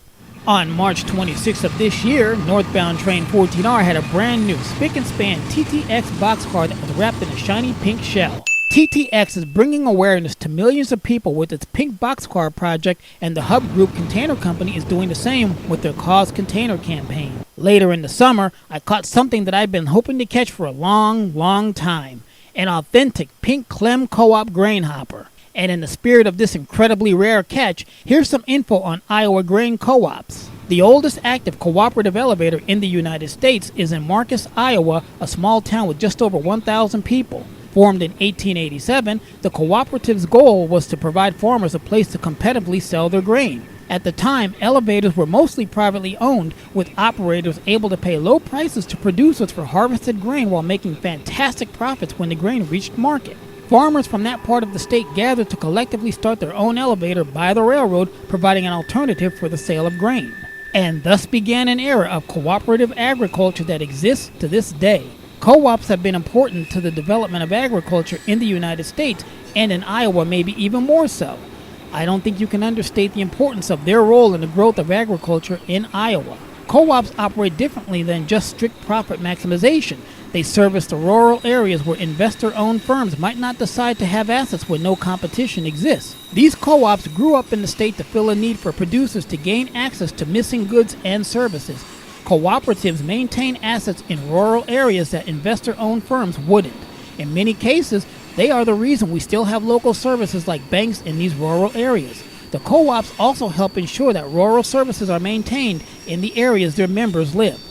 On March 26th of this year, northbound train 14R had a brand new spick and span TTX boxcar that was wrapped in a shiny pink shell. TTX is bringing awareness to millions of people with its pink boxcar project, and the Hub Group Container Company is doing the same with their Cause Container campaign. Later in the summer, I caught something that I've been hoping to catch for a long time. An authentic pink Clem Co-op grain hopper. And in the spirit of this incredibly rare catch, here's some info on Iowa grain co-ops. The oldest active cooperative elevator in the United States is in Marcus, Iowa, a small town with just over 1,000 people. Formed in 1887, the cooperative's goal was to provide farmers a place to competitively sell their grain. At the time, elevators were mostly privately owned, with operators able to pay low prices to producers for harvested grain while making fantastic profits when the grain reached market. Farmers from that part of the state gathered to collectively start their own elevator by the railroad, providing an alternative for the sale of grain. And thus began an era of cooperative agriculture that exists to this day. Co-ops have been important to the development of agriculture in the United States, and in Iowa maybe even more so. I don't think you can understate the importance of their role in the growth of agriculture in Iowa. Co-ops operate differently than just strict profit maximization. They service the rural areas where investor-owned firms might not decide to have assets where no competition exists. These co-ops grew up in the state to fill a need for producers to gain access to missing goods and services. Cooperatives maintain assets in rural areas that investor-owned firms wouldn't. In many cases, they are the reason we still have local services like banks in these rural areas. The co-ops also help ensure that rural services are maintained in the areas their members live.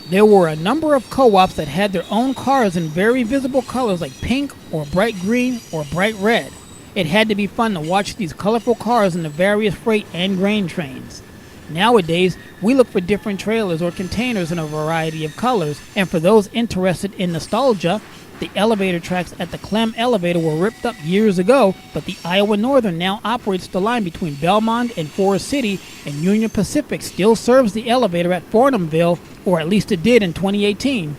There were a number of co-ops that had their own cars in very visible colors like pink or bright green or bright red. It had to be fun to watch these colorful cars in the various freight and grain trains. Nowadays, we look for different trailers or containers in a variety of colors, and for those interested in nostalgia, the elevator tracks at the Clem elevator were ripped up years ago, but the Iowa Northern now operates the line between Belmont and Forest City, and Union Pacific still serves the elevator at Fordhamville, or at least it did in 2018.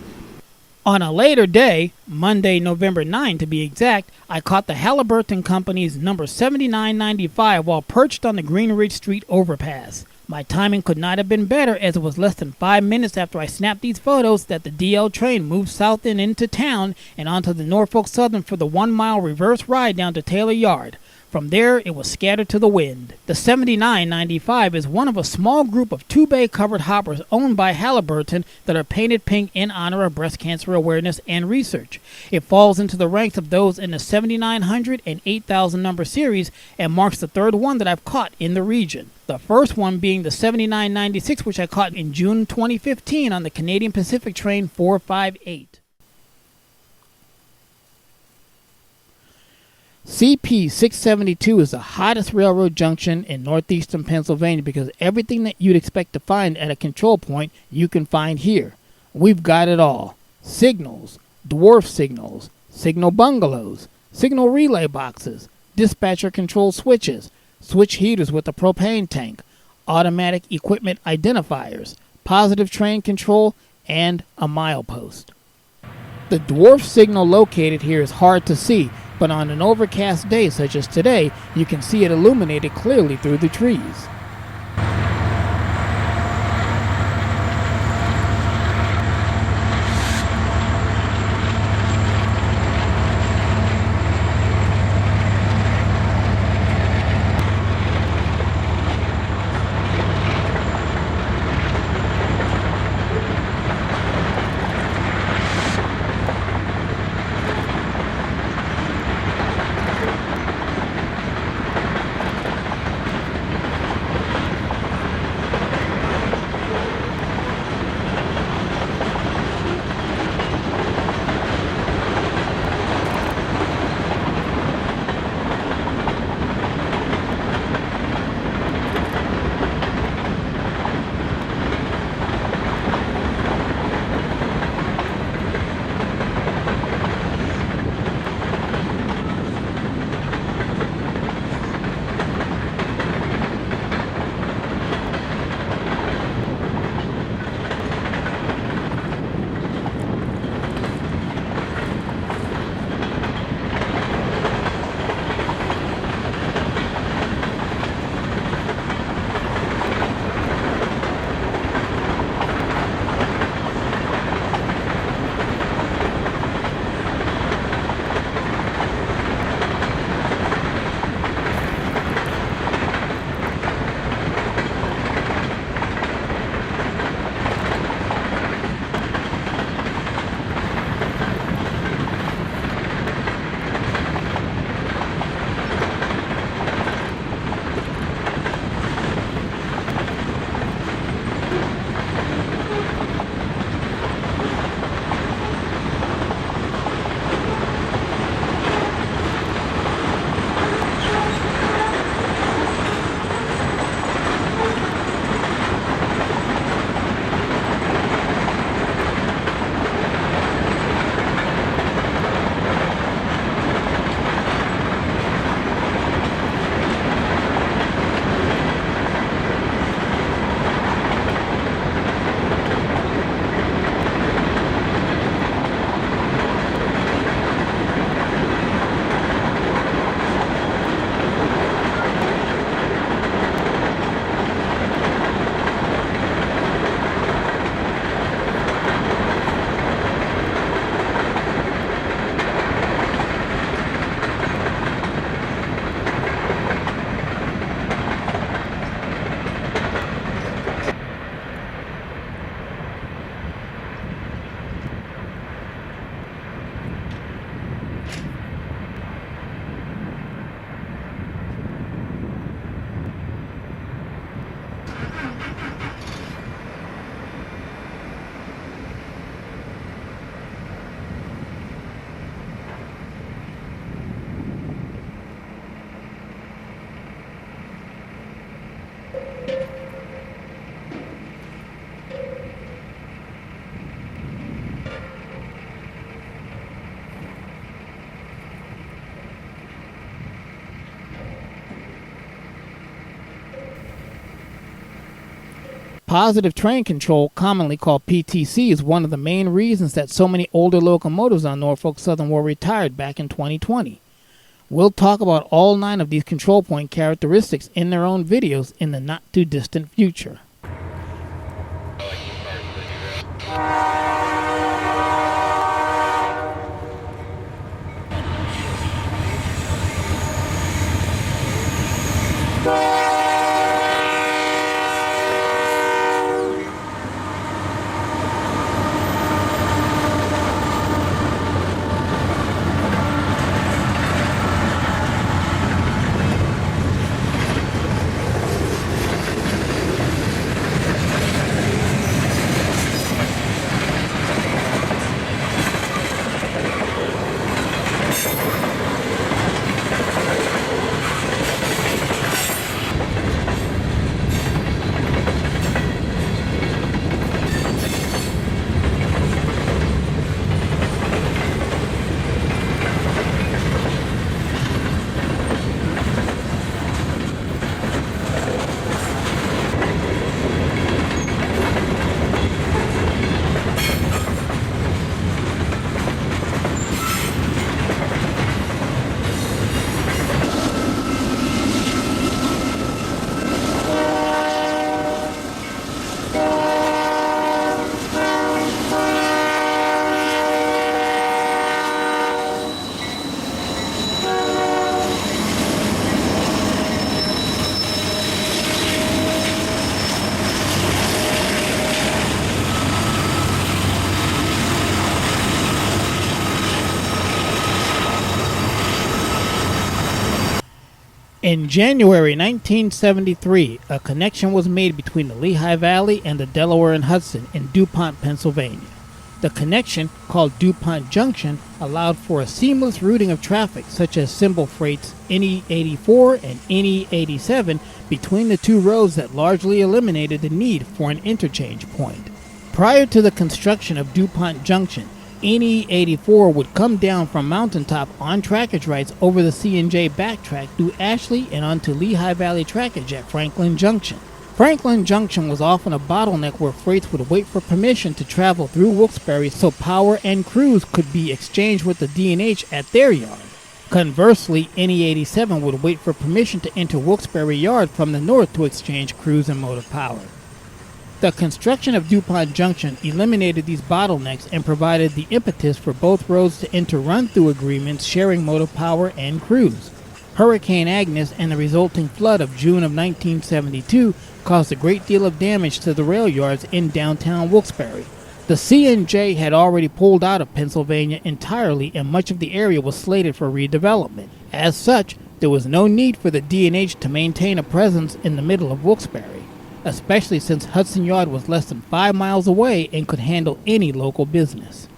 On a later day, Monday, November 9 to be exact, I caught the Halliburton Company's number 7995 while perched on the Green Ridge Street overpass. My timing could not have been better, as it was less than 5 minutes after I snapped these photos that the DL train moved south and into town and onto the Norfolk Southern for the 1-mile reverse ride down to Taylor Yard. From there, it was scattered to the wind. The 7995 is one of a small group of 2-bay covered hoppers owned by Halliburton that are painted pink in honor of breast cancer awareness and research. It falls into the ranks of those in the 7900 and 8000 number series and marks the third one that I've caught in the region. The first one being the 7996, which I caught in June 2015 on the Canadian Pacific Train 458. CP 672 is the hottest railroad junction in northeastern Pennsylvania because everything that you'd expect to find at a control point, you can find here. We've got it all. Signals, dwarf signals, signal bungalows, signal relay boxes, dispatcher control switches, switch heaters with a propane tank, automatic equipment identifiers, positive train control, and a milepost. The dwarf signal located here is hard to see, but on an overcast day such as today, you can see it illuminated clearly through the trees. Positive train control, commonly called PTC, is one of the main reasons that so many older locomotives on Norfolk Southern were retired back in 2020. We'll talk about all 9 of these control point characteristics in their own videos in the not-too-distant future. In January 1973, a connection was made between the Lehigh Valley and the Delaware and Hudson in DuPont, Pennsylvania. The connection, called DuPont Junction, allowed for a seamless routing of traffic such as symbol freights NE84 and NE87 between the two roads that largely eliminated the need for an interchange point. Prior to the construction of DuPont Junction, NE84 would come down from Mountaintop on trackage rights over the C&J backtrack through Ashley and onto Lehigh Valley trackage at Franklin Junction. Franklin Junction was often a bottleneck where freights would wait for permission to travel through Wilkes-Barre so power and crews could be exchanged with the D&H at their yard. Conversely, NE87 would wait for permission to enter Wilkes-Barre Yard from the north to exchange crews and motive power. The construction of DuPont Junction eliminated these bottlenecks and provided the impetus for both roads to enter run-through agreements sharing motive power and crews. Hurricane Agnes and the resulting flood of June of 1972 caused a great deal of damage to the rail yards in downtown Wilkes-Barre. The C&J had already pulled out of Pennsylvania entirely and much of the area was slated for redevelopment. As such, there was no need for the D&H to maintain a presence in the middle of Wilkes-Barre, especially since Hudson Yard was less than 5 miles away and could handle any local business.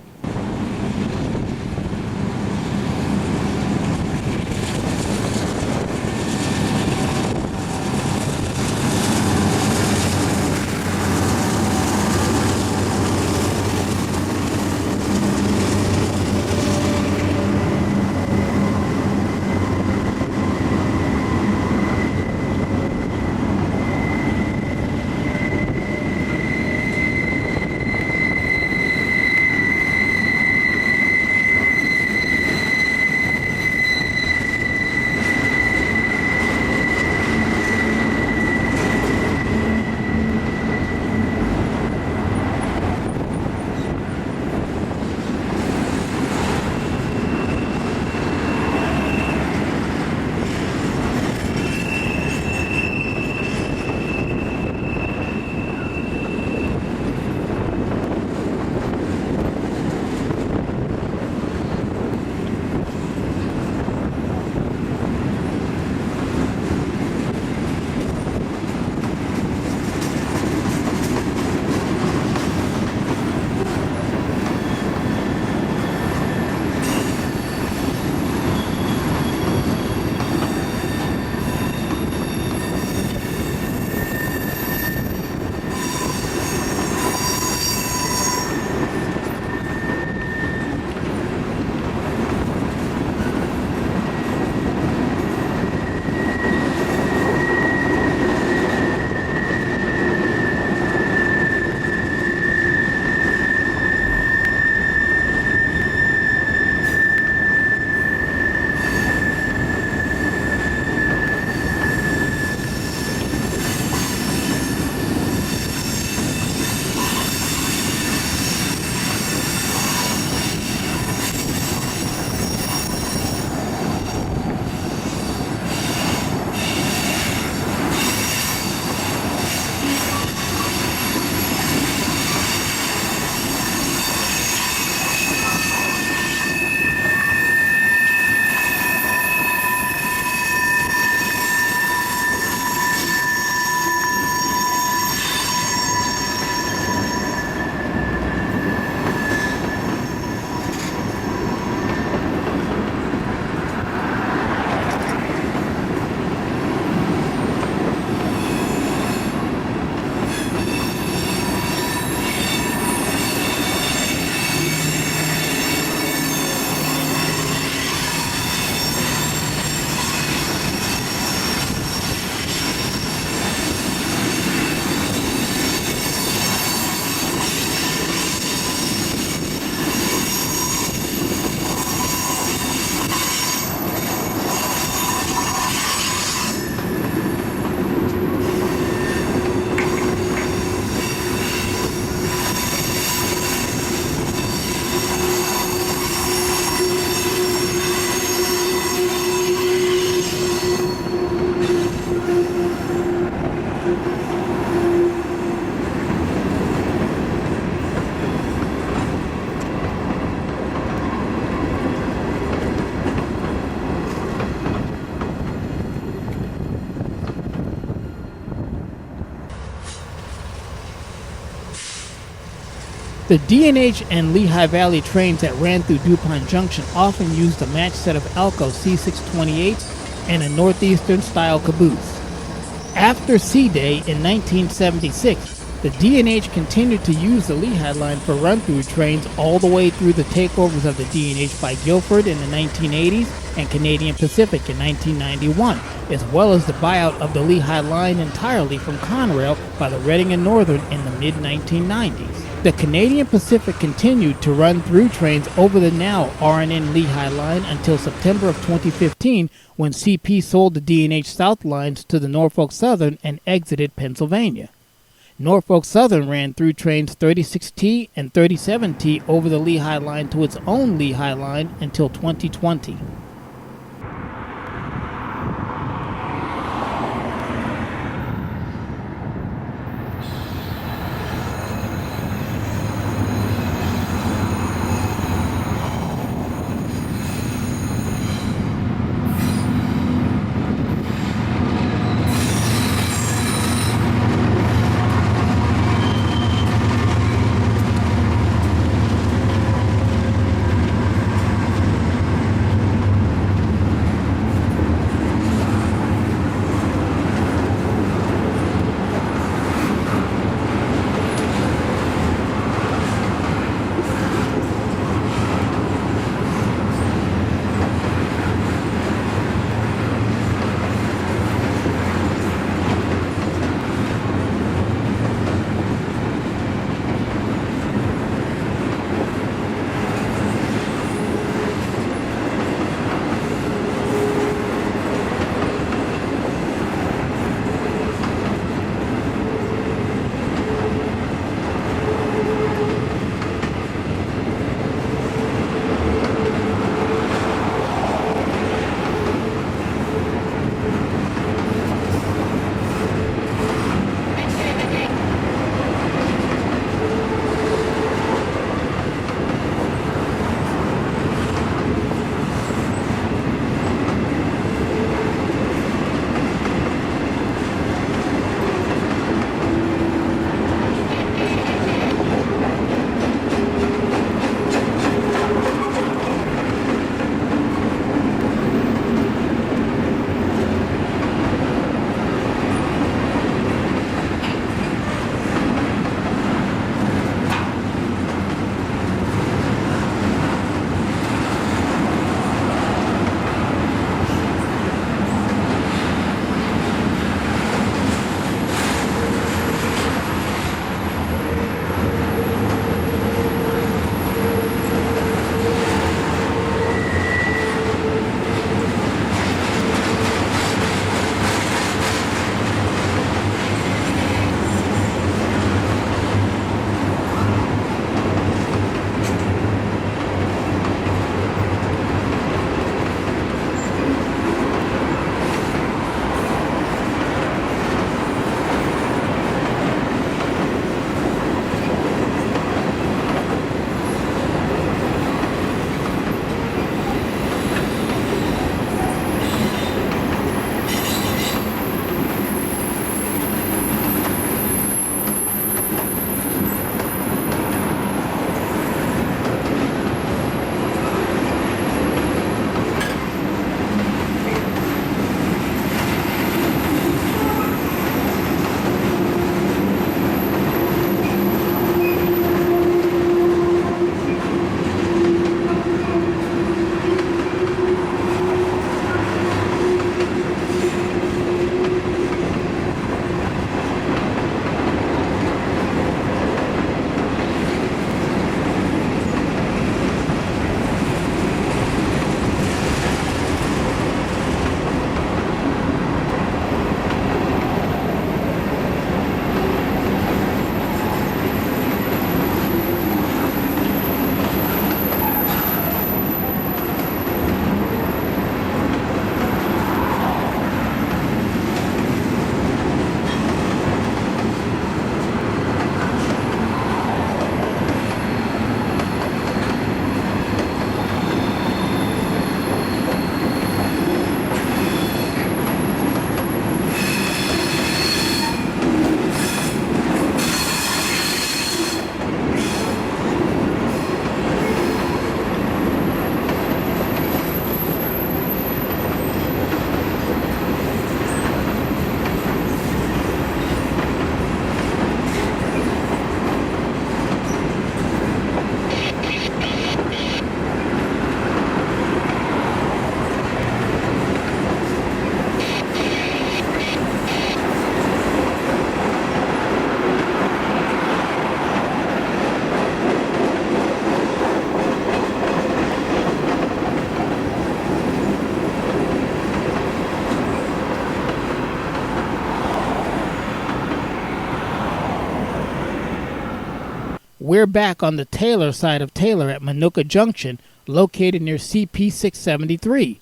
The D&H and Lehigh Valley trains that ran through DuPont Junction often used a matched set of Alco C628s and a northeastern-style caboose. After C-Day in 1976, the D&H continued to use the Lehigh line for run-through trains all the way through the takeovers of the D&H by Guilford in the 1980s and Canadian Pacific in 1991, as well as the buyout of the Lehigh line entirely from Conrail by the Reading and Northern in the mid-1990s. The Canadian Pacific continued to run through trains over the now R&N Lehigh line until September of 2015, when CP sold the D&H South lines to the Norfolk Southern and exited Pennsylvania. Norfolk Southern ran through trains 36T and 37T over the Lehigh line to its own Lehigh line until 2020. We're back on the Taylor side of Taylor at Minooka Junction, located near CP 673.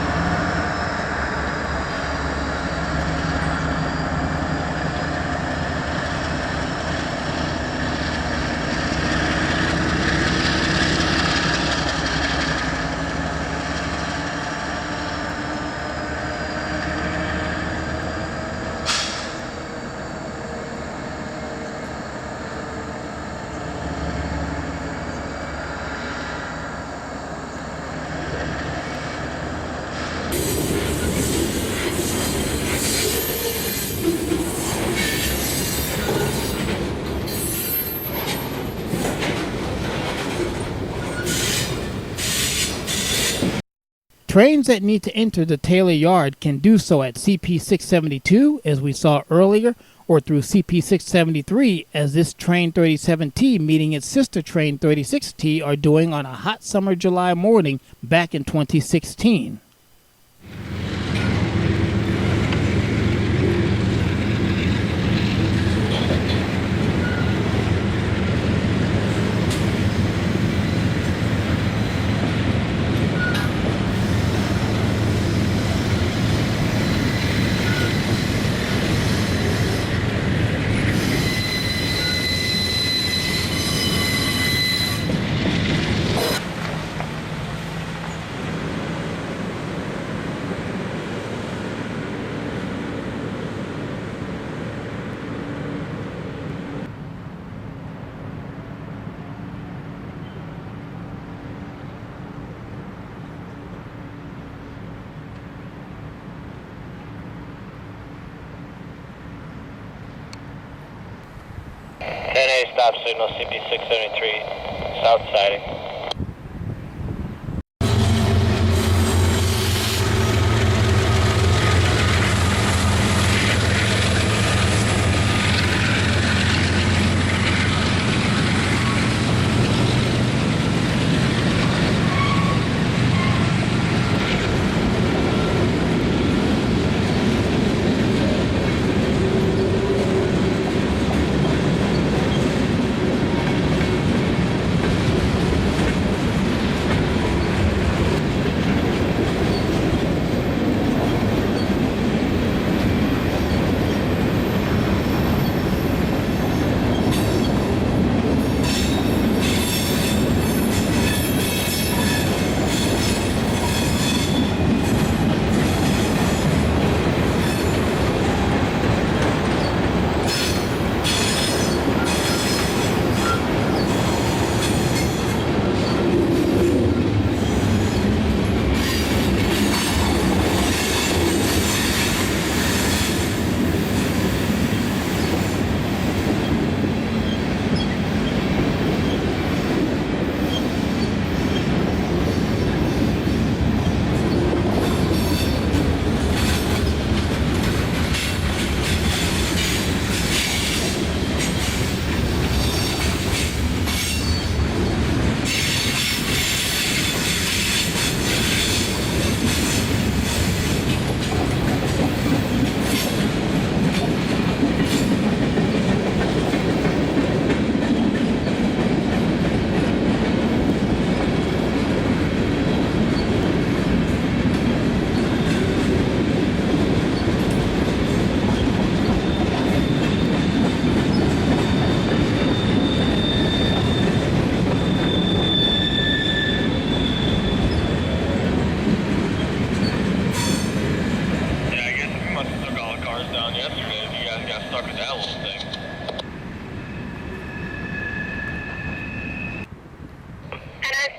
Trains that need to enter the Taylor yard can do so at CP 672, as we saw earlier, or through CP 673, as this train 37T meeting its sister train 36T are doing on a hot summer July morning back in 2016. NA stop signal CP 673, south siding.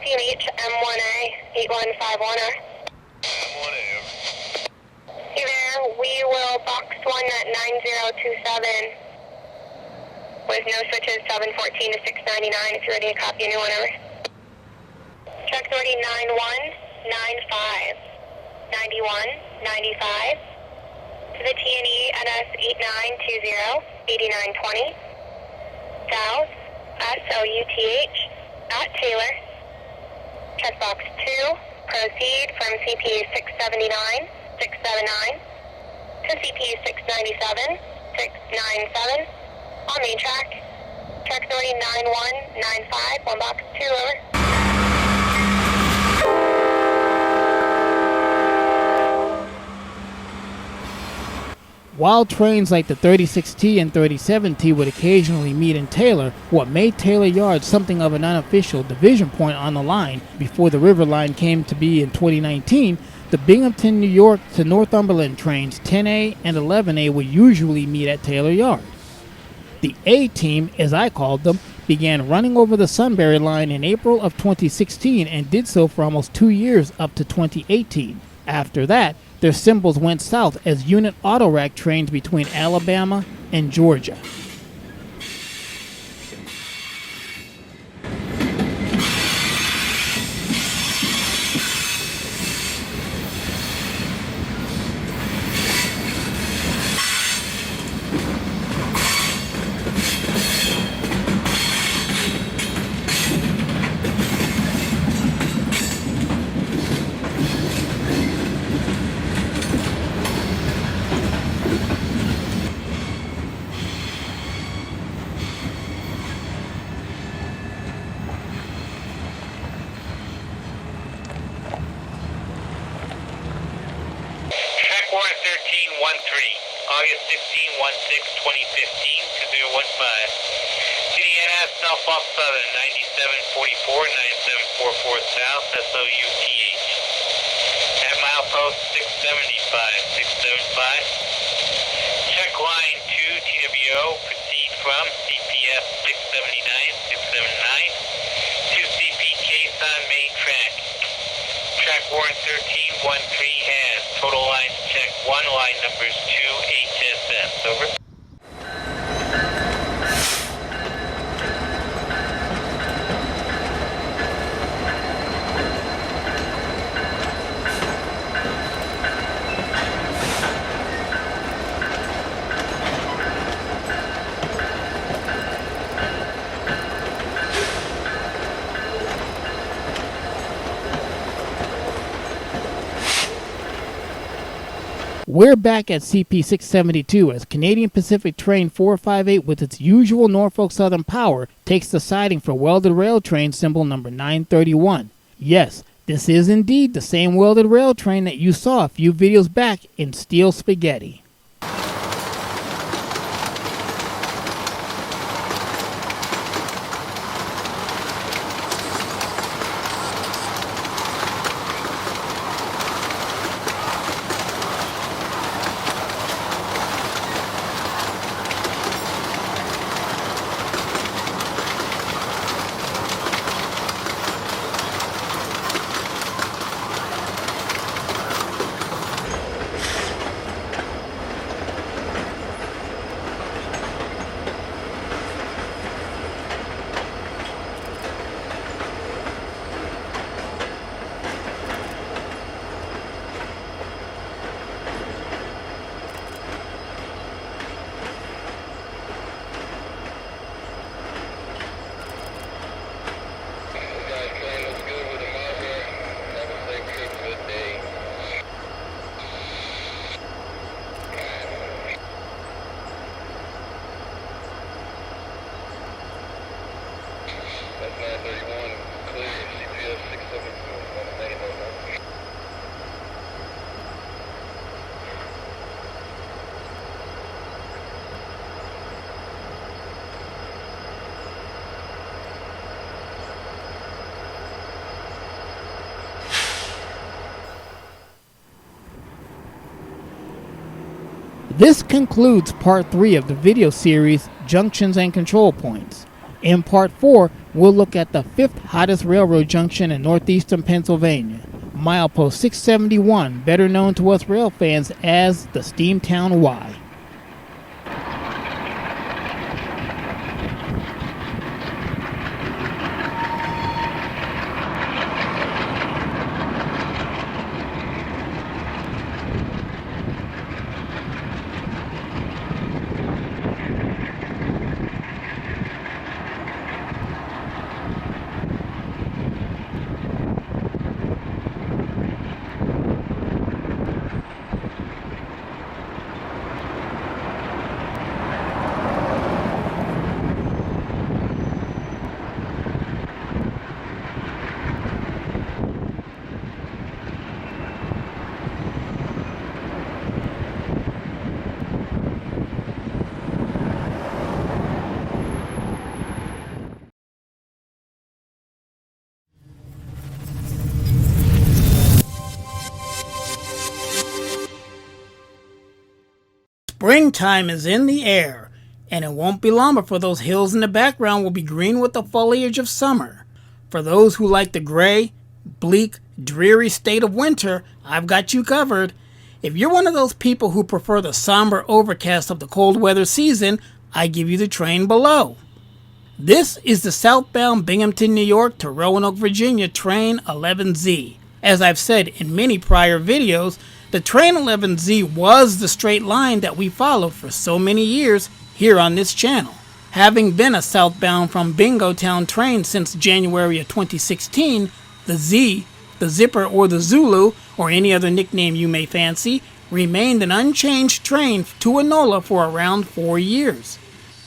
CMH M1A 8151er. Hey there, we will box 1 at 9027 with no switches 714 to 699 if you're ready to copy a new one over. Check 309195 9195 to the TNE NS 8920 8920 South SOUTH at Taylor. Checkbox 2, proceed from CP 679 679 to CP 697 697 on main track. Check 399195, 1 box 2, over. While trains like the 36T and 37T would occasionally meet in Taylor, what made Taylor Yard something of an unofficial division point on the line before the River Line came to be in 2019, the Binghamton, New York to Northumberland trains 10A and 11A would usually meet at Taylor Yard. The A team, as I called them, began running over the Sunbury line in April of 2016 and did so for almost 2 years up to 2018. After that, their symbols went south as unit autorack trains between Alabama and Georgia. August 16, 16, 2015, 2015. CDNS Southwest Southern, 9744, 9744 South, SOUTH. At milepost 675, 675. Check line 2, TWO, proceed from CPS 679, 679 to CP case on main track. Track warrant 1313 has total lines check 1, line numbers 2, HSS. Over. We're back at CP 672 as Canadian Pacific Train 458 with its usual Norfolk Southern power takes the siding for welded rail train symbol number 931. Yes, this is indeed the same welded rail train that you saw a few videos back in Steel Spaghetti. This concludes part 3 of the video series Junctions and Control Points. In part 4, we'll look at the 5th hottest railroad junction in northeastern Pennsylvania, milepost 671, better known to us rail fans as the Steamtown Y. Springtime is in the air, and it won't be long before those hills in the background will be green with the foliage of summer. For those who like the gray, bleak, dreary state of winter, I've got you covered. If you're one of those people who prefer the somber overcast of the cold weather season, I give you the train below. This is the southbound Binghamton, New York to Roanoke, Virginia train 11Z. As I've said in many prior videos, the train 11Z was the straight line that we followed for so many years here on this channel. Having been a southbound from Bingo Town train since January of 2016, the Z, the Zipper or the Zulu, or any other nickname you may fancy, remained an unchanged train to Enola for around 4 years.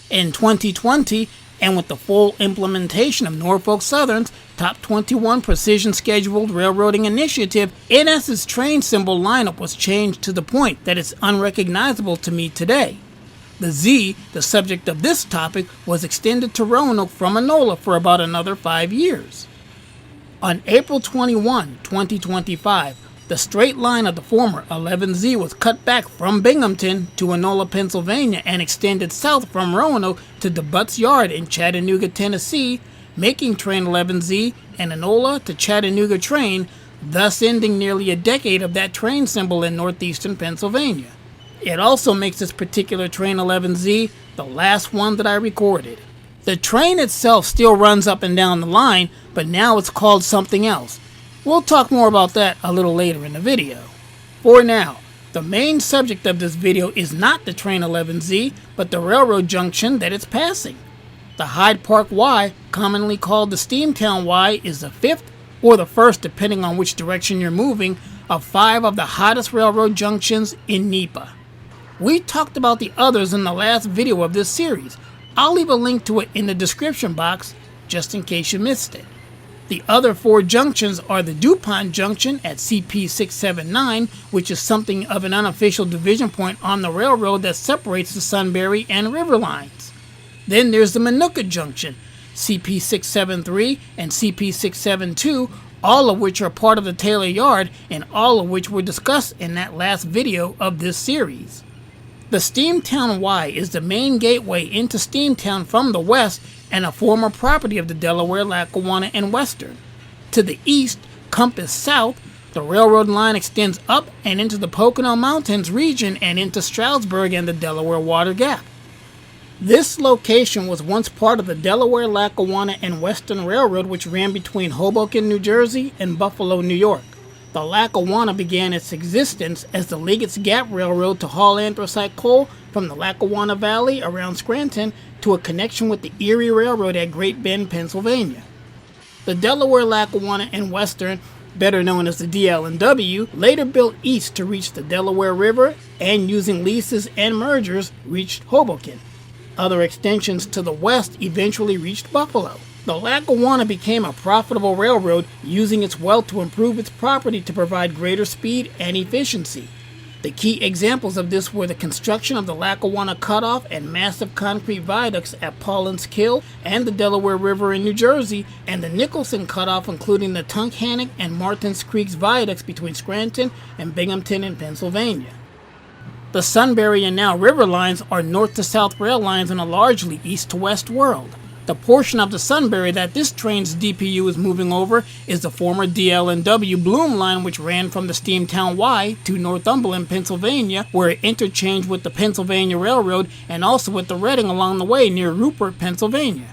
In 2020, and with the full implementation of Norfolk Southern's Top 21 Precision Scheduled Railroading Initiative, NS's train symbol lineup was changed to the point that it's unrecognizable to me today. The Z, the subject of this topic, was extended to Roanoke from Enola for about another 5 years. On April 21, 2025, the straight line of the former 11Z was cut back from Binghamton to Enola, Pennsylvania, and extended south from Roanoke to DeButt's Yard in Chattanooga, Tennessee, making train 11Z an Enola to Chattanooga train, thus ending nearly a decade of that train symbol in northeastern Pennsylvania. It also makes this particular train 11Z the last one that I recorded. The train itself still runs up and down the line, but now it's called something else. We'll talk more about that a little later in the video. For now, the main subject of this video is not the train 11Z, but the railroad junction that it's passing. The Hyde Park Y, commonly called the Steamtown Y, is the fifth or the first, depending on which direction you're moving, of 5 of the hottest railroad junctions in NEPA. We talked about the others in the last video of this series. I'll leave a link to it in the description box, just in case you missed it. The other 4 junctions are the DuPont Junction at CP 679, which is something of an unofficial division point on the railroad that separates the Sunbury and River lines. Then there's the Minooka Junction, CP 673 and CP 672, all of which are part of the Taylor Yard and all of which were discussed in that last video of this series. The Steamtown Y is the main gateway into Steamtown from the west and a former property of the Delaware, Lackawanna, and Western. To the east, compass south, the railroad line extends up and into the Pocono Mountains region and into Stroudsburg and the Delaware Water Gap. This location was once part of the Delaware, Lackawanna, and Western Railroad, which ran between Hoboken, New Jersey, and Buffalo, New York. The Lackawanna began its existence as the Leggett's Gap Railroad to haul anthracite coal from the Lackawanna Valley around Scranton to a connection with the Erie Railroad at Great Bend, Pennsylvania. The Delaware, Lackawanna, and Western, better known as the DL&W, later built east to reach the Delaware River and, using leases and mergers, reached Hoboken. Other extensions to the west eventually reached Buffalo. The Lackawanna became a profitable railroad, using its wealth to improve its property to provide greater speed and efficiency. The key examples of this were the construction of the Lackawanna Cutoff and massive concrete viaducts at Paulin's Kill and the Delaware River in New Jersey, and the Nicholson Cutoff, including the Tunkhannock and Martins Creeks viaducts between Scranton and Binghamton in Pennsylvania. The Sunbury and now River lines are north-to-south rail lines in a largely east-to-west world. The portion of the Sunbury that this train's DPU is moving over is the former DL&W Bloom line, which ran from the Steamtown Y to Northumberland, Pennsylvania, where it interchanged with the Pennsylvania Railroad and also with the Reading along the way near Rupert, Pennsylvania.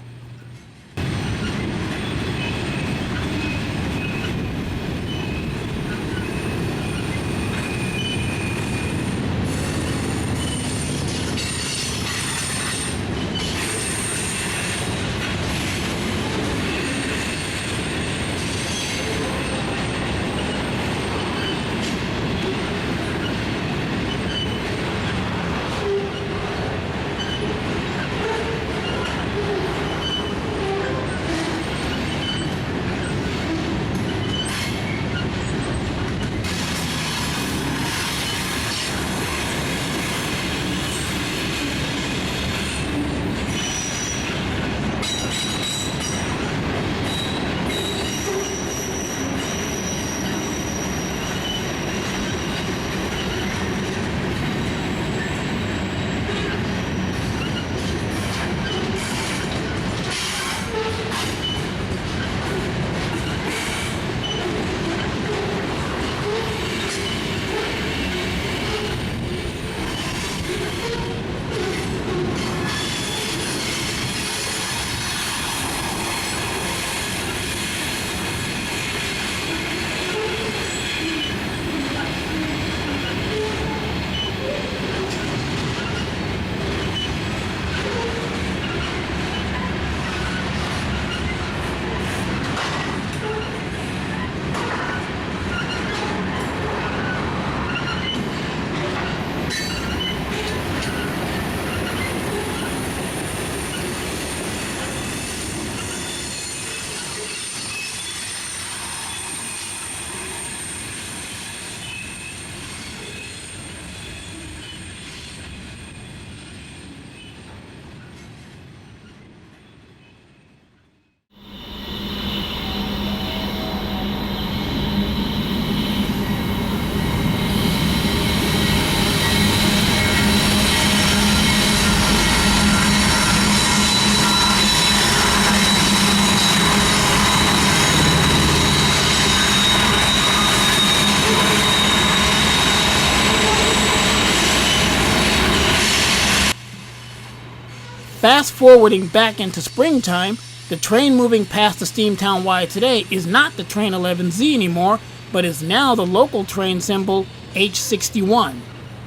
Fast forwarding back into springtime, the train moving past the Steamtown Y today is not the train 11Z anymore, but is now the local train symbol H61.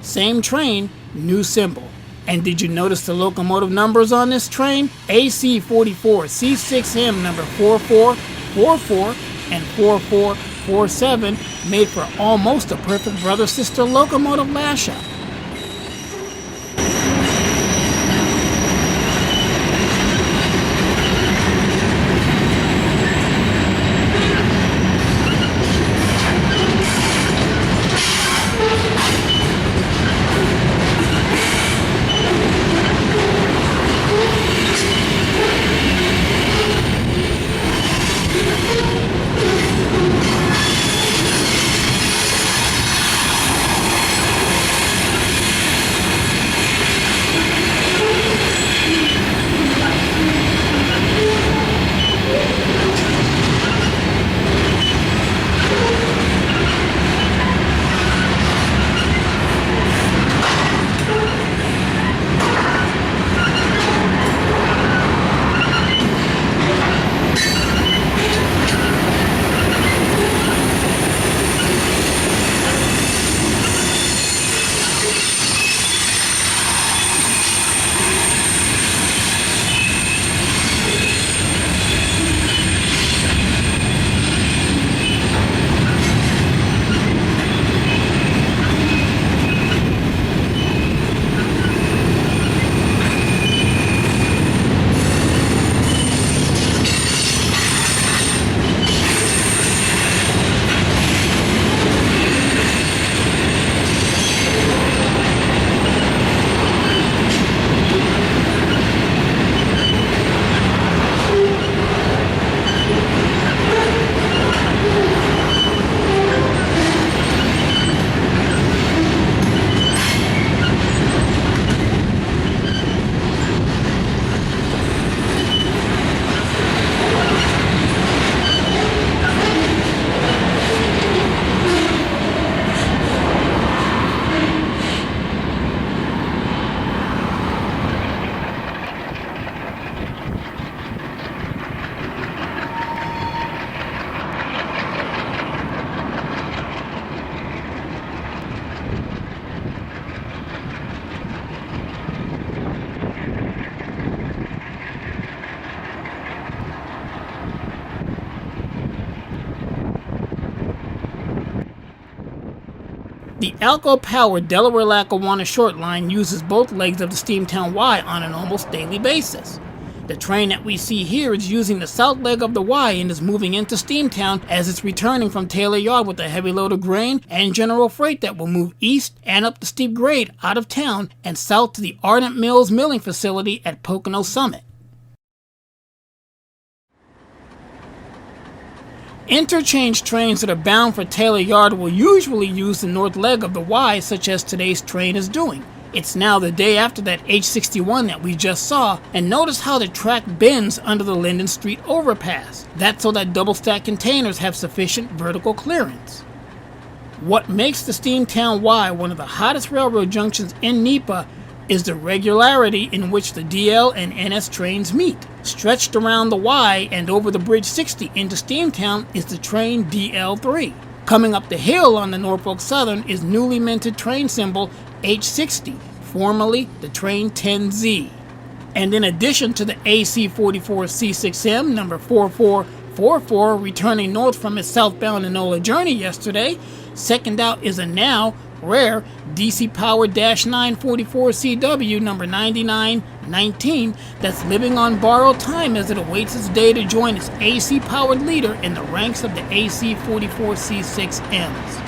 Same train, new symbol. And did you notice the locomotive numbers on this train? AC44 C6M number 4444 and 4447 made for almost a perfect brother-sister locomotive mashup. The Alco-powered Delaware-Lackawanna short line uses both legs of the Steamtown Y on an almost daily basis. The train that we see here is using the south leg of the Y and is moving into Steamtown as it's returning from Taylor Yard with a heavy load of grain and general freight that will move east and up the steep grade out of town and south to the Ardent Mills milling facility at Pocono Summit. Interchange trains that are bound for Taylor Yard will usually use the north leg of the Y, such as today's train is doing. It's now the day after that H61 that we just saw, and notice how the track bends under the Linden Street overpass. That's so that double-stack containers have sufficient vertical clearance. What makes the Steamtown Y one of the hottest railroad junctions in NEPA is the regularity in which the DL and NS trains meet. Stretched around the Y and over the Bridge 60 into Steamtown is the train DL3. Coming up the hill on the Norfolk Southern is newly minted train symbol H60, formerly the train 10Z. And in addition to the AC44 C6M number 4444 returning north from its southbound Enola journey yesterday, second out is a now rare DC-powered -944 CW number 9919 that's living on borrowed time as it awaits its day to join its AC-powered leader in the ranks of the AC44 C6Ms.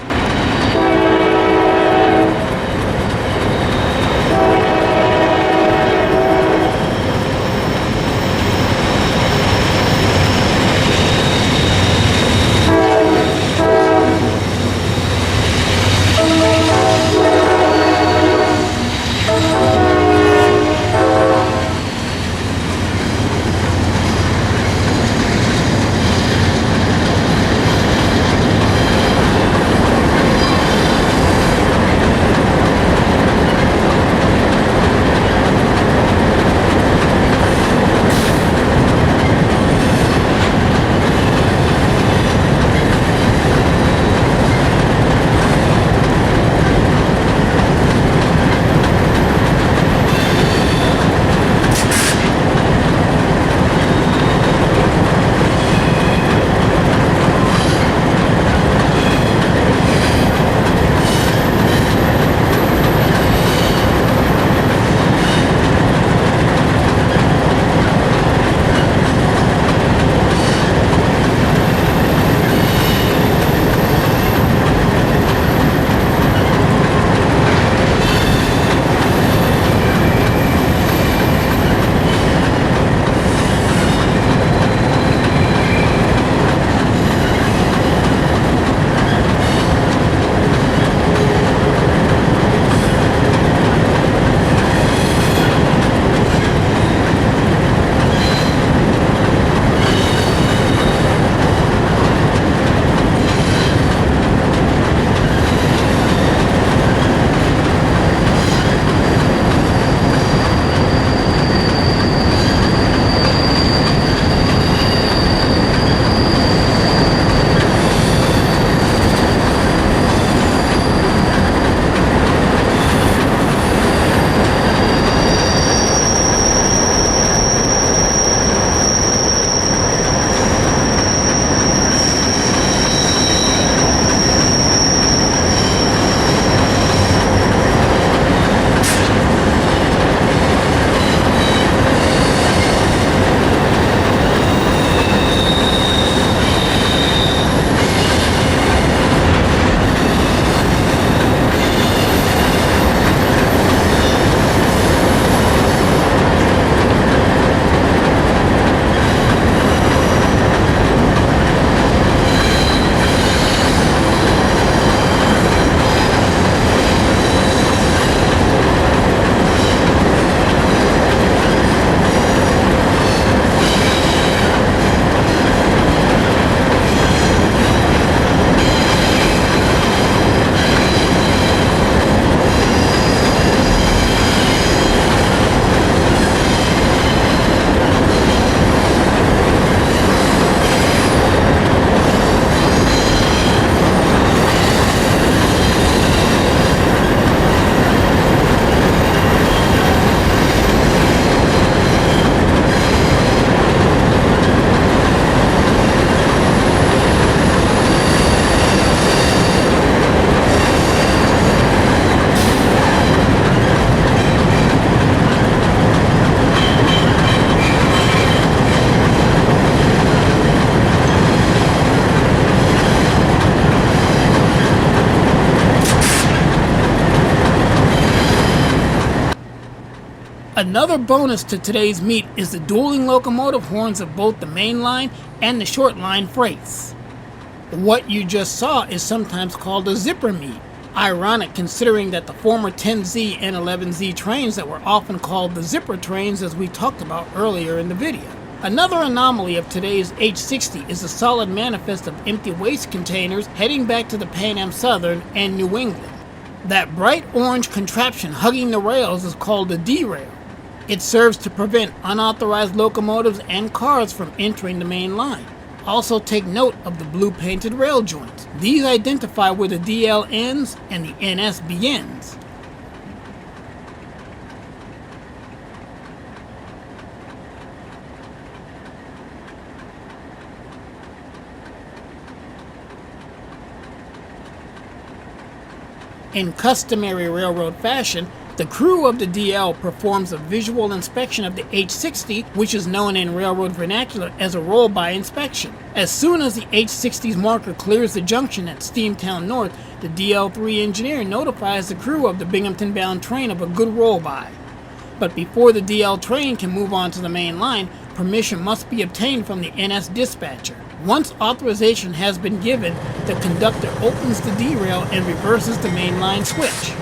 Another bonus to today's meet is the dueling locomotive horns of both the main line and the short line freights. What you just saw is sometimes called a zipper meet. Ironic considering that the former 10Z and 11Z trains that were often called the zipper trains, as we talked about earlier in the video. Another anomaly of today's H60 is the solid manifest of empty waste containers heading back to the Pan Am Southern and New England. That bright orange contraption hugging the rails is called a derail. It serves to prevent unauthorized locomotives and cars from entering the main line. Also take note of the blue painted rail joints. These identify where the DL ends and the NS begins. In customary railroad fashion, the crew of the DL performs a visual inspection of the H60, which is known in railroad vernacular as a roll-by inspection. As soon as the H60's marker clears the junction at Steamtown North, the DL3 engineer notifies the crew of the Binghamton-bound train of a good roll-by. But before the DL train can move on to the main line, permission must be obtained from the NS dispatcher. Once authorization has been given, the conductor opens the derail and reverses the main line switch.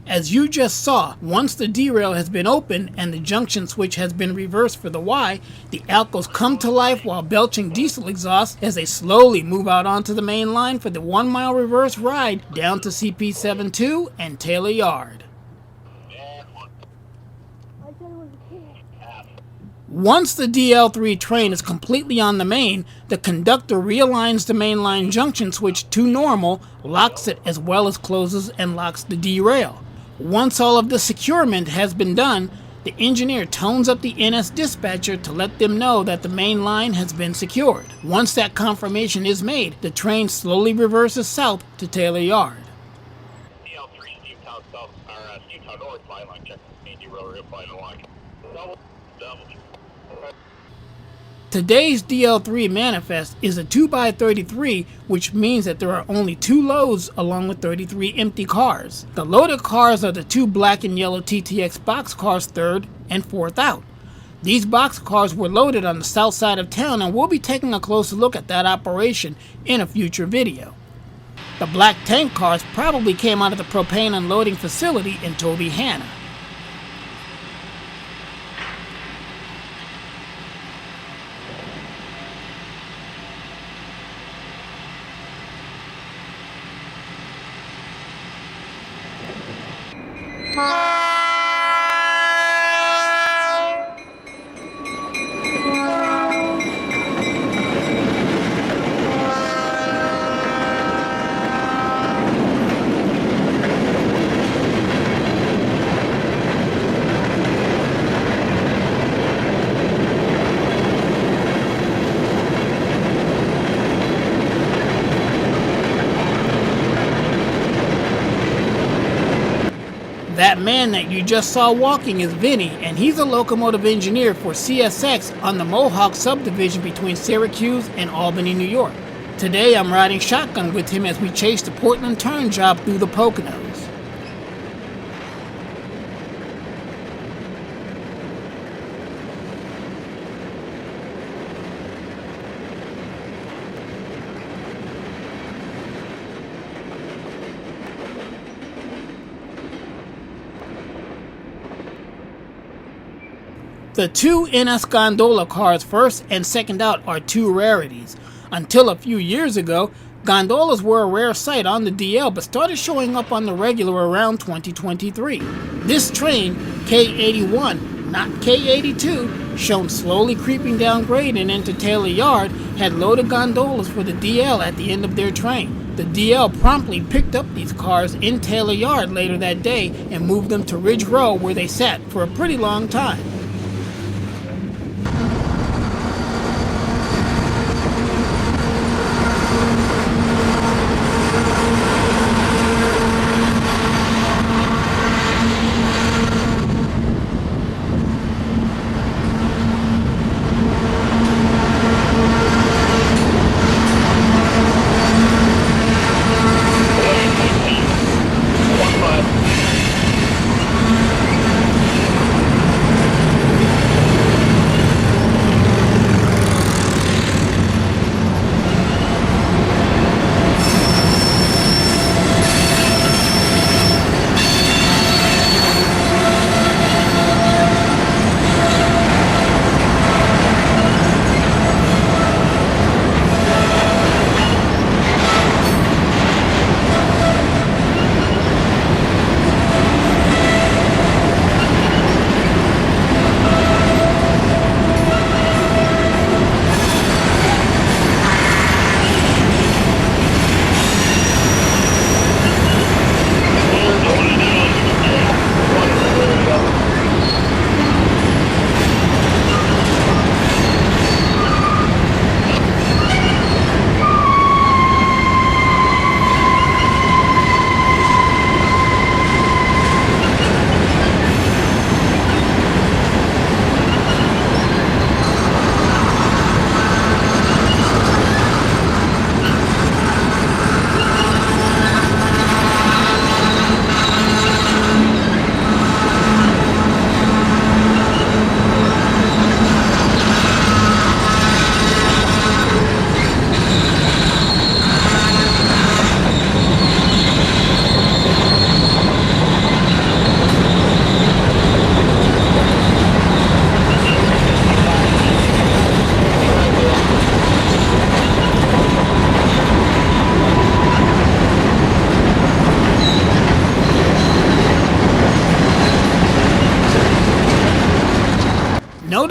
As you just saw, once the derail has been opened and the junction switch has been reversed for the Y, the alkals come to life while belching diesel exhaust as they slowly move out onto the main line for the 1 mile reverse ride down to CP72 and Taylor Yard. Once the DL3 train is completely on the main, the conductor realigns the mainline junction switch to normal, locks it as well as closes and locks the derail. Once all of the securement has been done, the engineer tones up the NS dispatcher to let them know that the main line has been secured. Once that confirmation is made, the train slowly reverses south to Taylor Yard. DL3, Steve Town South, or Steve Town North, flight line, check the rotor, flight line. Double. Today's DL3 manifest is a 2x33, which means that there are only 2 loads along with 33 empty cars. The loaded cars are the 2 black and yellow TTX boxcars 3rd and 4th out. These boxcars were loaded on the south side of town, and we'll be taking a closer look at that operation in a future video. The black tank cars probably came out of the propane unloading facility in Toby Hanna. That man that you just saw walking is Vinny, and he's a locomotive engineer for CSX on the Mohawk subdivision between Syracuse and Albany, New York. Today I'm riding shotgun with him as we chase the Portland turn job through the Poconos. The 2 NS gondola cars 1st and 2nd out are 2 rarities. Until a few years ago, gondolas were a rare sight on the DL but started showing up on the regular around 2023. This train, K81, not K82, shown slowly creeping down grade and into Taylor Yard, had loaded gondolas for the DL at the end of their train. The DL promptly picked up these cars in Taylor Yard later that day and moved them to Ridge Row, where they sat for a pretty long time.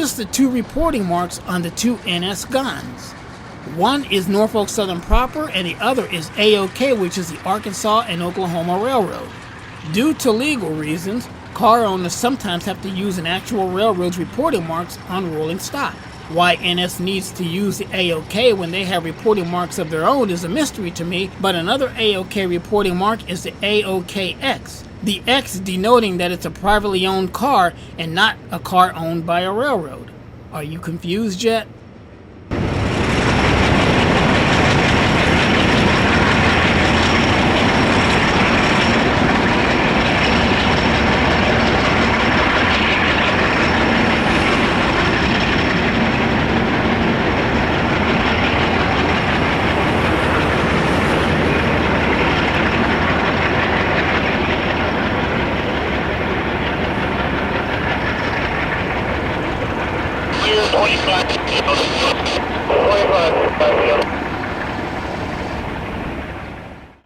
Notice the two reporting marks on the two NS guns. One is Norfolk Southern proper and the other is AOK, which is the Arkansas and Oklahoma Railroad. Due to legal reasons, car owners sometimes have to use an actual railroad's reporting marks on rolling stock. Why NS needs to use the AOK when they have reporting marks of their own is a mystery to me, but another AOK reporting mark is the AOKX. The X denoting that it's a privately owned car and not a car owned by a railroad. Are you confused yet? Clear 25. 25.